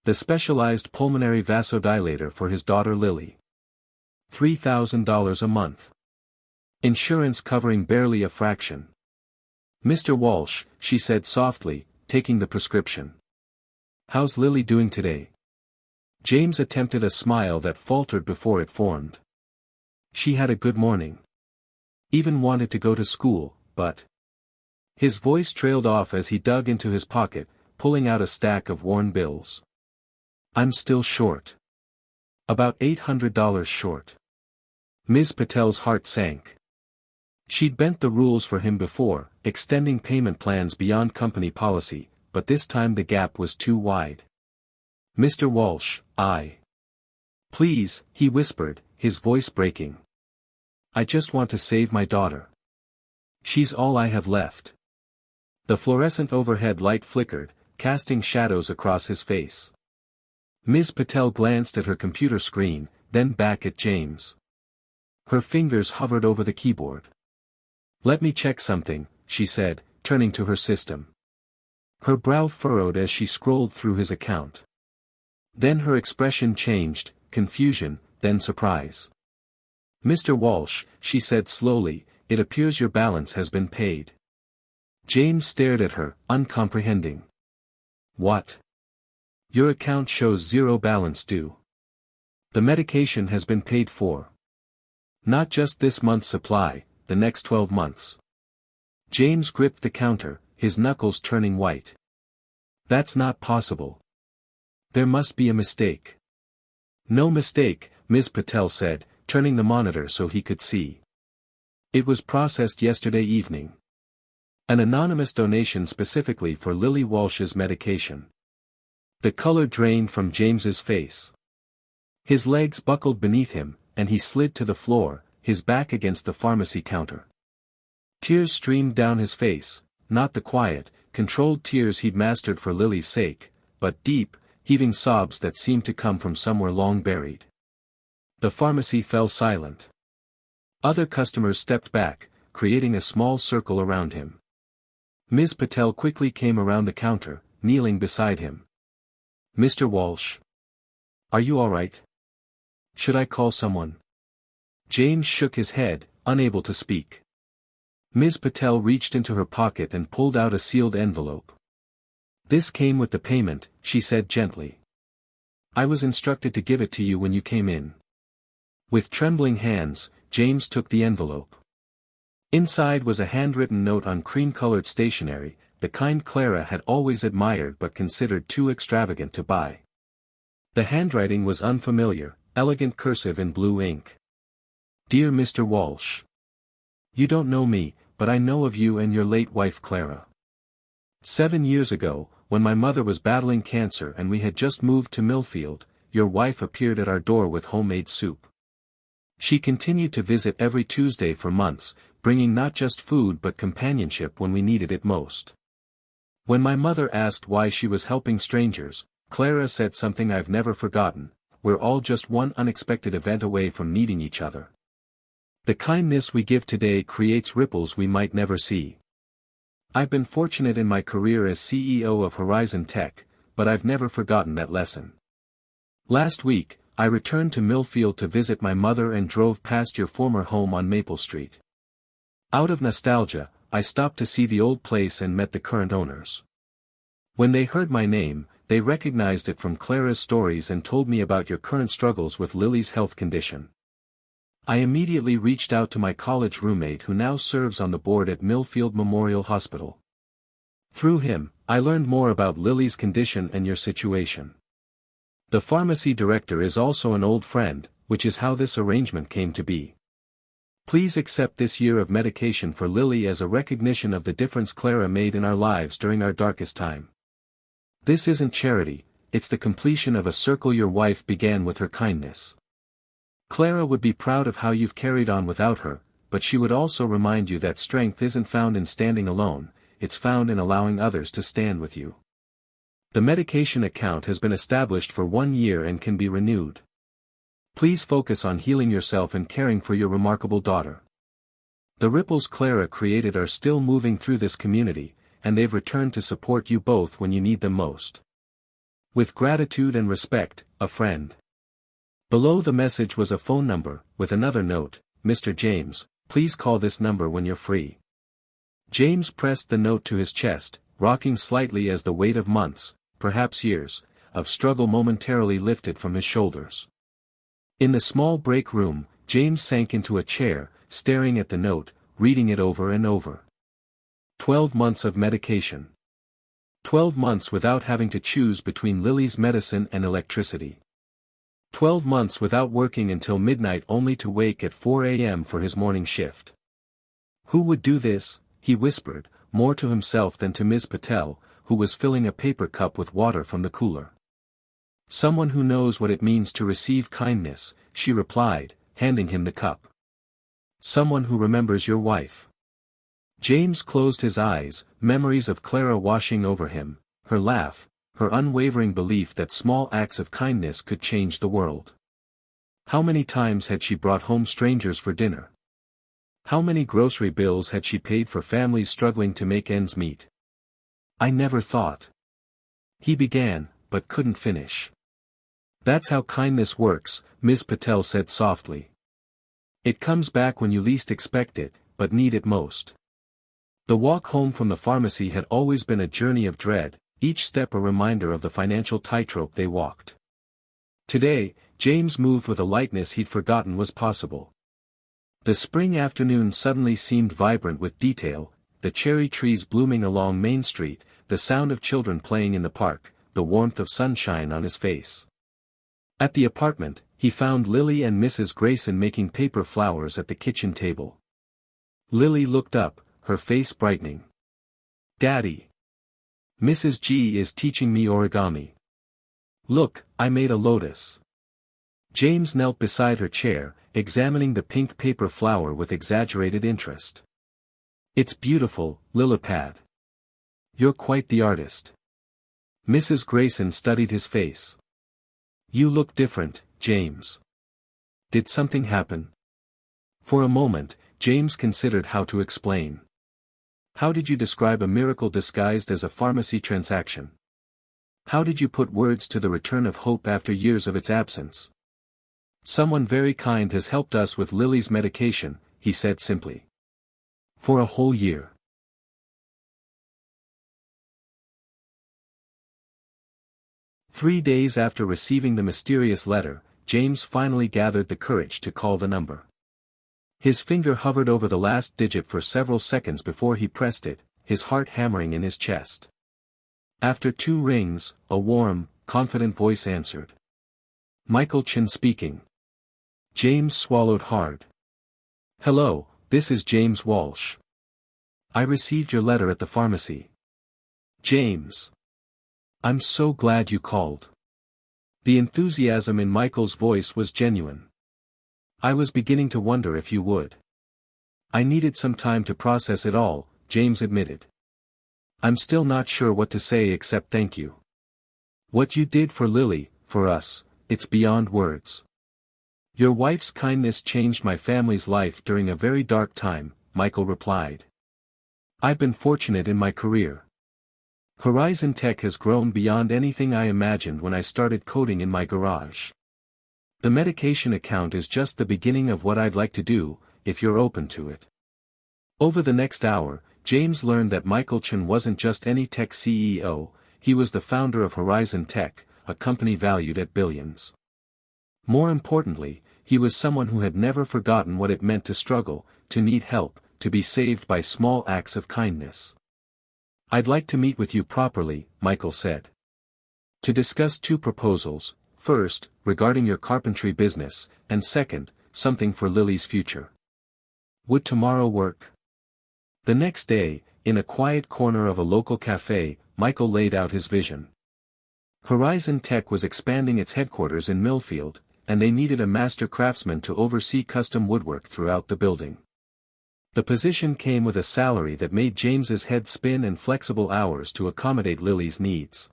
The specialized pulmonary vasodilator for his daughter Lily. $3,000 a month. Insurance covering barely a fraction. "Mr. Walsh," she said softly, taking the prescription. "How's Lily doing today?" James attempted a smile that faltered before it formed. "She had a good morning. Even wanted to go to school, but..." His voice trailed off as he dug into his pocket, pulling out a stack of worn bills. "I'm still short. About $800 short." Ms. Patel's heart sank. She'd bent the rules for him before, extending payment plans beyond company policy, but this time the gap was too wide. "Mr. Walsh, Please," he whispered, his voice breaking. "I just want to save my daughter. She's all I have left." The fluorescent overhead light flickered, casting shadows across his face. Ms. Patel glanced at her computer screen, then back at James. Her fingers hovered over the keyboard. "Let me check something," she said, turning to her system. Her brow furrowed as she scrolled through his account. Then her expression changed, confusion, then surprise. "Mr. Walsh," she said slowly, "it appears your balance has been paid." James stared at her, uncomprehending. "What? Your account shows 0 balance due. The medication has been paid for. Not just this month's supply, the next 12 months. James gripped the counter, his knuckles turning white. "That's not possible. There must be a mistake." "No mistake," Ms. Patel said, turning the monitor so he could see. "It was processed yesterday evening. An anonymous donation specifically for Lily Walsh's medication." The color drained from James's face. His legs buckled beneath him, and he slid to the floor, his back against the pharmacy counter. Tears streamed down his face, not the quiet, controlled tears he'd mastered for Lily's sake, but deep, heaving sobs that seemed to come from somewhere long buried. The pharmacy fell silent. Other customers stepped back, creating a small circle around him. Ms. Patel quickly came around the counter, kneeling beside him. "Mr. Walsh. Are you all right? Should I call someone?" James shook his head, unable to speak. Ms. Patel reached into her pocket and pulled out a sealed envelope. "This came with the payment," she said gently. "I was instructed to give it to you when you came in." With trembling hands, James took the envelope. Inside was a handwritten note on cream-colored stationery, the kind Clara had always admired but considered too extravagant to buy. The handwriting was unfamiliar, elegant cursive in blue ink. "Dear Mr. Walsh. You don't know me, but I know of you and your late wife Clara. 7 years ago, when my mother was battling cancer and we had just moved to Millfield, your wife appeared at our door with homemade soup. She continued to visit every Tuesday for months, bringing not just food but companionship when we needed it most. When my mother asked why she was helping strangers, Clara said something I've never forgotten: we're all just one unexpected event away from needing each other. The kindness we give today creates ripples we might never see. I've been fortunate in my career as CEO of Horizon Tech, but I've never forgotten that lesson. Last week, I returned to Millfield to visit my mother and drove past your former home on Maple Street. Out of nostalgia, I stopped to see the old place and met the current owners. When they heard my name, they recognized it from Clara's stories and told me about your current struggles with Lily's health condition. I immediately reached out to my college roommate who now serves on the board at Millfield Memorial Hospital. Through him, I learned more about Lily's condition and your situation. The pharmacy director is also an old friend, which is how this arrangement came to be. Please accept this year of medication for Lily as a recognition of the difference Clara made in our lives during our darkest time. This isn't charity, it's the completion of a circle your wife began with her kindness. Clara would be proud of how you've carried on without her, but she would also remind you that strength isn't found in standing alone, it's found in allowing others to stand with you. The medication account has been established for 1 year and can be renewed. Please focus on healing yourself and caring for your remarkable daughter. The ripples Clara created are still moving through this community, and they've returned to support you both when you need them most. With gratitude and respect, a friend. Below the message was a phone number, with another note, Mr. James, please call this number when you're free. James pressed the note to his chest, rocking slightly as the weight of months, perhaps years, of struggle momentarily lifted from his shoulders. In the small break room, James sank into a chair, staring at the note, reading it over and over. 12 months of medication. 12 months without having to choose between Lily's medicine and electricity. 12 months without working until midnight only to wake at 4 a.m. for his morning shift. Who would do this, he whispered, more to himself than to Ms. Patel, who was filling a paper cup with water from the cooler. Someone who knows what it means to receive kindness, she replied, handing him the cup. Someone who remembers your wife. James closed his eyes, memories of Clara washing over him, her laugh, her unwavering belief that small acts of kindness could change the world. How many times had she brought home strangers for dinner? How many grocery bills had she paid for families struggling to make ends meet? I never thought. He began, but couldn't finish. That's how kindness works, Ms. Patel said softly. It comes back when you least expect it, but need it most. The walk home from the pharmacy had always been a journey of dread, each step a reminder of the financial tightrope they walked. Today, James moved with a lightness he'd forgotten was possible. The spring afternoon suddenly seemed vibrant with detail, the cherry trees blooming along Main Street, the sound of children playing in the park, the warmth of sunshine on his face. At the apartment, he found Lily and Mrs. Grayson making paper flowers at the kitchen table. Lily looked up, her face brightening. Daddy. Mrs. G is teaching me origami. Look, I made a lotus. James knelt beside her chair, examining the pink paper flower with exaggerated interest. It's beautiful, Lillipad. You're quite the artist. Mrs. Grayson studied his face. You look different, James. Did something happen? For a moment, James considered how to explain. How did you describe a miracle disguised as a pharmacy transaction? How did you put words to the return of hope after years of its absence? Someone very kind has helped us with Lily's medication, he said simply. For a whole year. Three days after receiving the mysterious letter, James finally gathered the courage to call the number. His finger hovered over the last digit for several seconds before he pressed it, his heart hammering in his chest. After 2 rings, a warm, confident voice answered. Michael Chin speaking. James swallowed hard. Hello, this is James Walsh. I received your letter at the pharmacy. James. I'm so glad you called. The enthusiasm in Michael's voice was genuine. I was beginning to wonder if you would. I needed some time to process it all, James admitted. I'm still not sure what to say except thank you. What you did for Lily, for us, it's beyond words. Your wife's kindness changed my family's life during a very dark time, Michael replied. I've been fortunate in my career. Horizon Tech has grown beyond anything I imagined when I started coding in my garage. The medication account is just the beginning of what I'd like to do, if you're open to it. Over the next hour, James learned that Michael Chen wasn't just any tech CEO, he was the founder of Horizon Tech, a company valued at billions. More importantly, he was someone who had never forgotten what it meant to struggle, to need help, to be saved by small acts of kindness. I'd like to meet with you properly, Michael said. To discuss 2 proposals, first, regarding your carpentry business, and second, something for Lily's future. Would tomorrow work? The next day, in a quiet corner of a local cafe, Michael laid out his vision. Horizon Tech was expanding its headquarters in Millfield, and they needed a master craftsman to oversee custom woodwork throughout the building. The position came with a salary that made James's head spin and flexible hours to accommodate Lily's needs.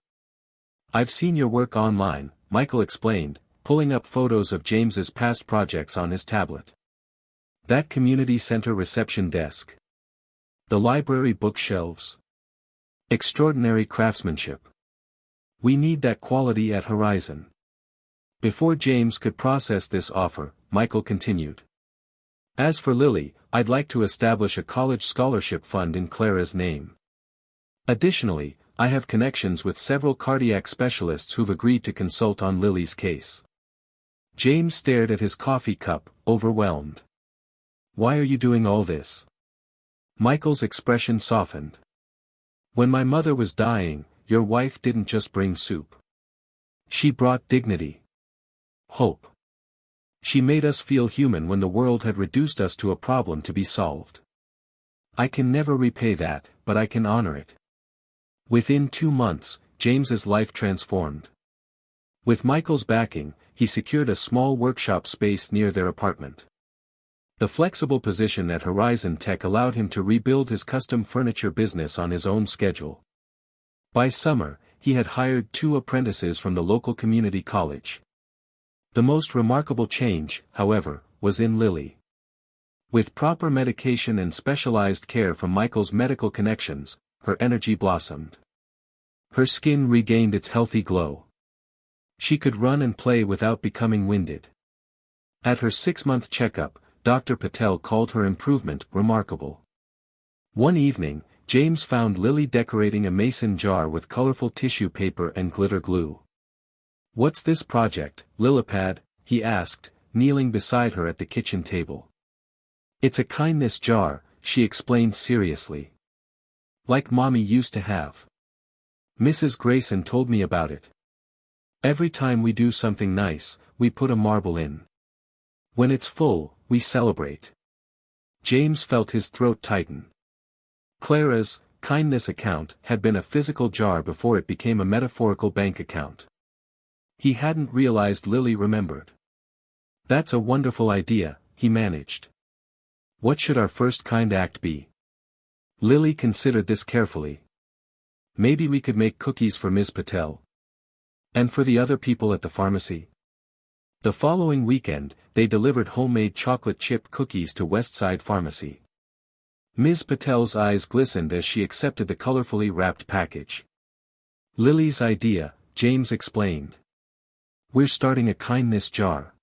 "I've seen your work online," Michael explained, pulling up photos of James's past projects on his tablet. "That community center reception desk. The library bookshelves. Extraordinary craftsmanship. We need that quality at Horizon." Before James could process this offer, Michael continued. "As for Lily, I'd like to establish a college scholarship fund in Clara's name. Additionally, I have connections with several cardiac specialists who've agreed to consult on Lily's case." James stared at his coffee cup, overwhelmed. "Why are you doing all this?" Michael's expression softened. "When my mother was dying, your wife didn't just bring soup. She brought dignity. Hope. She made us feel human when the world had reduced us to a problem to be solved. I can never repay that, but I can honor it." Within 2 months, James's life transformed. With Michael's backing, he secured a small workshop space near their apartment. The flexible position at Horizon Tech allowed him to rebuild his custom furniture business on his own schedule. By summer, he had hired 2 apprentices from the local community college. The most remarkable change, however, was in Lily. With proper medication and specialized care from Michael's medical connections, her energy blossomed. Her skin regained its healthy glow. She could run and play without becoming winded. At her 6-month checkup, Dr. Patel called her improvement remarkable. One evening, James found Lily decorating a mason jar with colorful tissue paper and glitter glue. "What's this project, Lilipad?" he asked, kneeling beside her at the kitchen table. "It's a kindness jar," she explained seriously. "Like Mommy used to have. Mrs. Grayson told me about it. Every time we do something nice, we put a marble in. When it's full, we celebrate." James felt his throat tighten. Clara's kindness account had been a physical jar before it became a metaphorical bank account. He hadn't realized Lily remembered. "That's a wonderful idea," he managed. "What should our first kind act be?" Lily considered this carefully. "Maybe we could make cookies for Ms. Patel. And for the other people at the pharmacy." The following weekend, they delivered homemade chocolate chip cookies to Westside Pharmacy. Ms. Patel's eyes glistened as she accepted the colorfully wrapped package. "Lily's idea," James explained. "We're starting a kindness jar."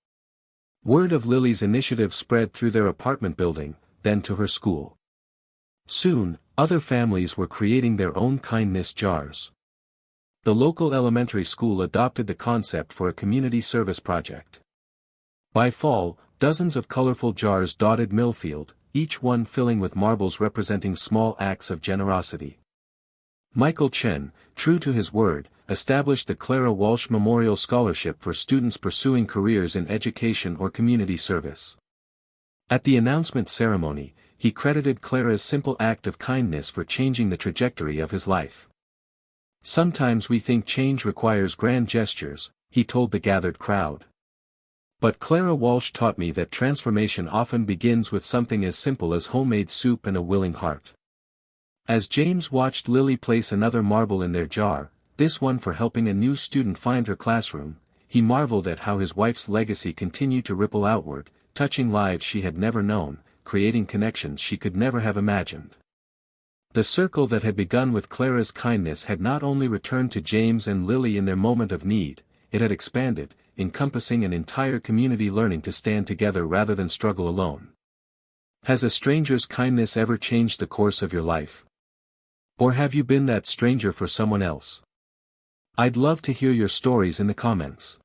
Word of Lily's initiative spread through their apartment building, then to her school. Soon, other families were creating their own kindness jars. The local elementary school adopted the concept for a community service project. By fall, dozens of colorful jars dotted Millfield, each one filling with marbles representing small acts of generosity. Michael Chen, true to his word, established the Clara Walsh Memorial Scholarship for students pursuing careers in education or community service. At the announcement ceremony, he credited Clara's simple act of kindness for changing the trajectory of his life. "Sometimes we think change requires grand gestures," he told the gathered crowd. "But Clara Walsh taught me that transformation often begins with something as simple as homemade soup and a willing heart." As James watched Lily place another marble in their jar, this one for helping a new student find her classroom, he marveled at how his wife's legacy continued to ripple outward, touching lives she had never known, creating connections she could never have imagined. The circle that had begun with Clara's kindness had not only returned to James and Lily in their moment of need, it had expanded, encompassing an entire community learning to stand together rather than struggle alone. Has a stranger's kindness ever changed the course of your life? Or have you been that stranger for someone else? I'd love to hear your stories in the comments.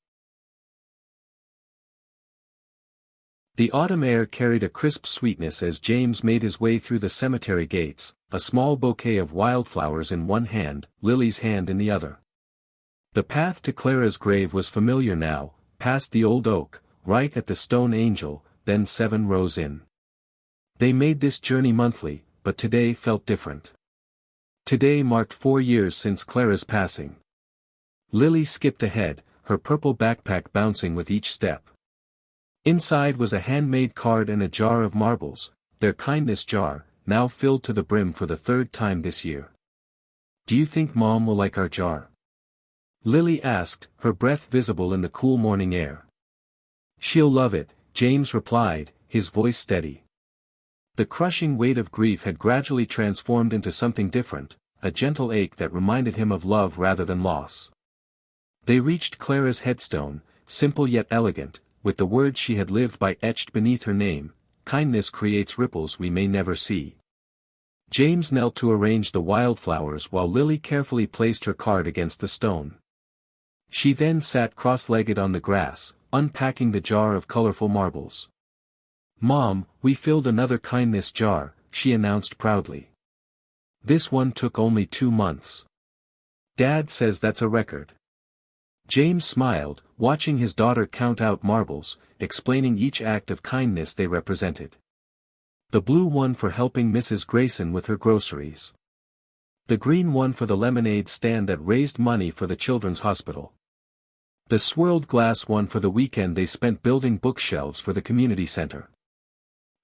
The autumn air carried a crisp sweetness as James made his way through the cemetery gates, a small bouquet of wildflowers in one hand, Lily's hand in the other. The path to Clara's grave was familiar now, past the old oak, right at the stone angel, then 7 rows in. They made this journey monthly, but today felt different. Today marked 4 years since Clara's passing. Lily skipped ahead, her purple backpack bouncing with each step. Inside was a handmade card and a jar of marbles, their kindness jar, now filled to the brim for the third time this year. "Do you think Mom will like our jar?" Lily asked, her breath visible in the cool morning air. "She'll love it," James replied, his voice steady. The crushing weight of grief had gradually transformed into something different, a gentle ache that reminded him of love rather than loss. They reached Clara's headstone, simple yet elegant, with the words she had lived by etched beneath her name: "Kindness creates ripples we may never see." James knelt to arrange the wildflowers while Lily carefully placed her card against the stone. She then sat cross-legged on the grass, unpacking the jar of colorful marbles. "Mom, we filled another kindness jar," she announced proudly. "This one took only 2 months. Dad says that's a record." James smiled, watching his daughter count out marbles, explaining each act of kindness they represented. The blue one for helping Mrs. Grayson with her groceries. The green one for the lemonade stand that raised money for the children's hospital. The swirled glass one for the weekend they spent building bookshelves for the community center.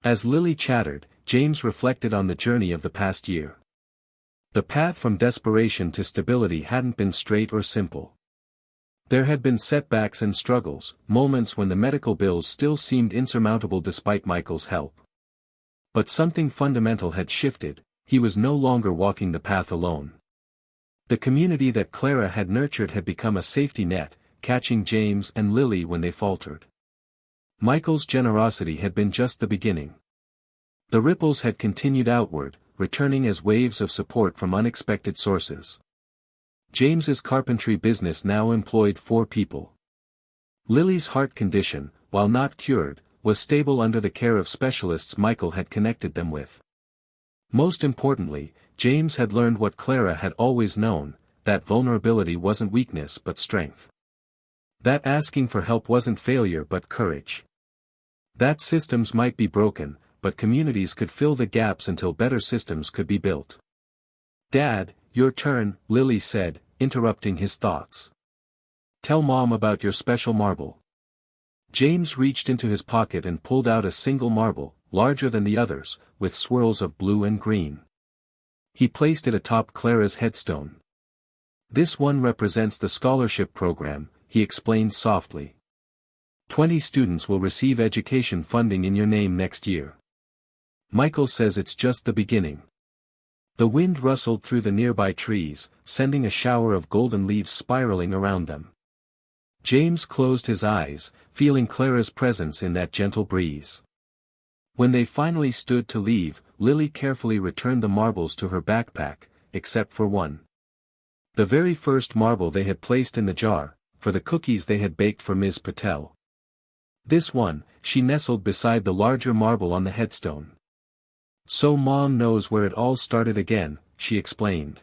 As Lily chattered, James reflected on the journey of the past year. The path from desperation to stability hadn't been straight or simple. There had been setbacks and struggles, moments when the medical bills still seemed insurmountable despite Michael's help. But something fundamental had shifted, he was no longer walking the path alone. The community that Clara had nurtured had become a safety net, catching James and Lily when they faltered. Michael's generosity had been just the beginning. The ripples had continued outward, returning as waves of support from unexpected sources. James's carpentry business now employed 4 people. Lily's heart condition, while not cured, was stable under the care of specialists Michael had connected them with. Most importantly, James had learned what Clara had always known, that vulnerability wasn't weakness but strength. That asking for help wasn't failure but courage. That systems might be broken, but communities could fill the gaps until better systems could be built. "Dad, your turn," Lily said, interrupting his thoughts. "Tell Mom about your special marble." James reached into his pocket and pulled out a single marble, larger than the others, with swirls of blue and green. He placed it atop Clara's headstone. "This one represents the scholarship program," he explained softly. 20 students will receive education funding in your name next year. Michael says it's just the beginning." The wind rustled through the nearby trees, sending a shower of golden leaves spiraling around them. James closed his eyes, feeling Clara's presence in that gentle breeze. When they finally stood to leave, Lily carefully returned the marbles to her backpack, except for one. The very first marble they had placed in the jar, for the cookies they had baked for Ms. Patel. This one, she nestled beside the larger marble on the headstone. "So Mom knows where it all started again," she explained.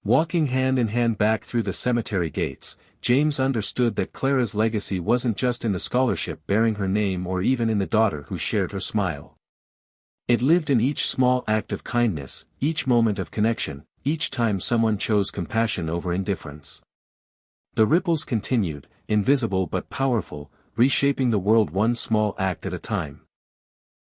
Walking hand in hand back through the cemetery gates, James understood that Clara's legacy wasn't just in the scholarship bearing her name or even in the daughter who shared her smile. It lived in each small act of kindness, each moment of connection, each time someone chose compassion over indifference. The ripples continued, invisible but powerful, reshaping the world one small act at a time.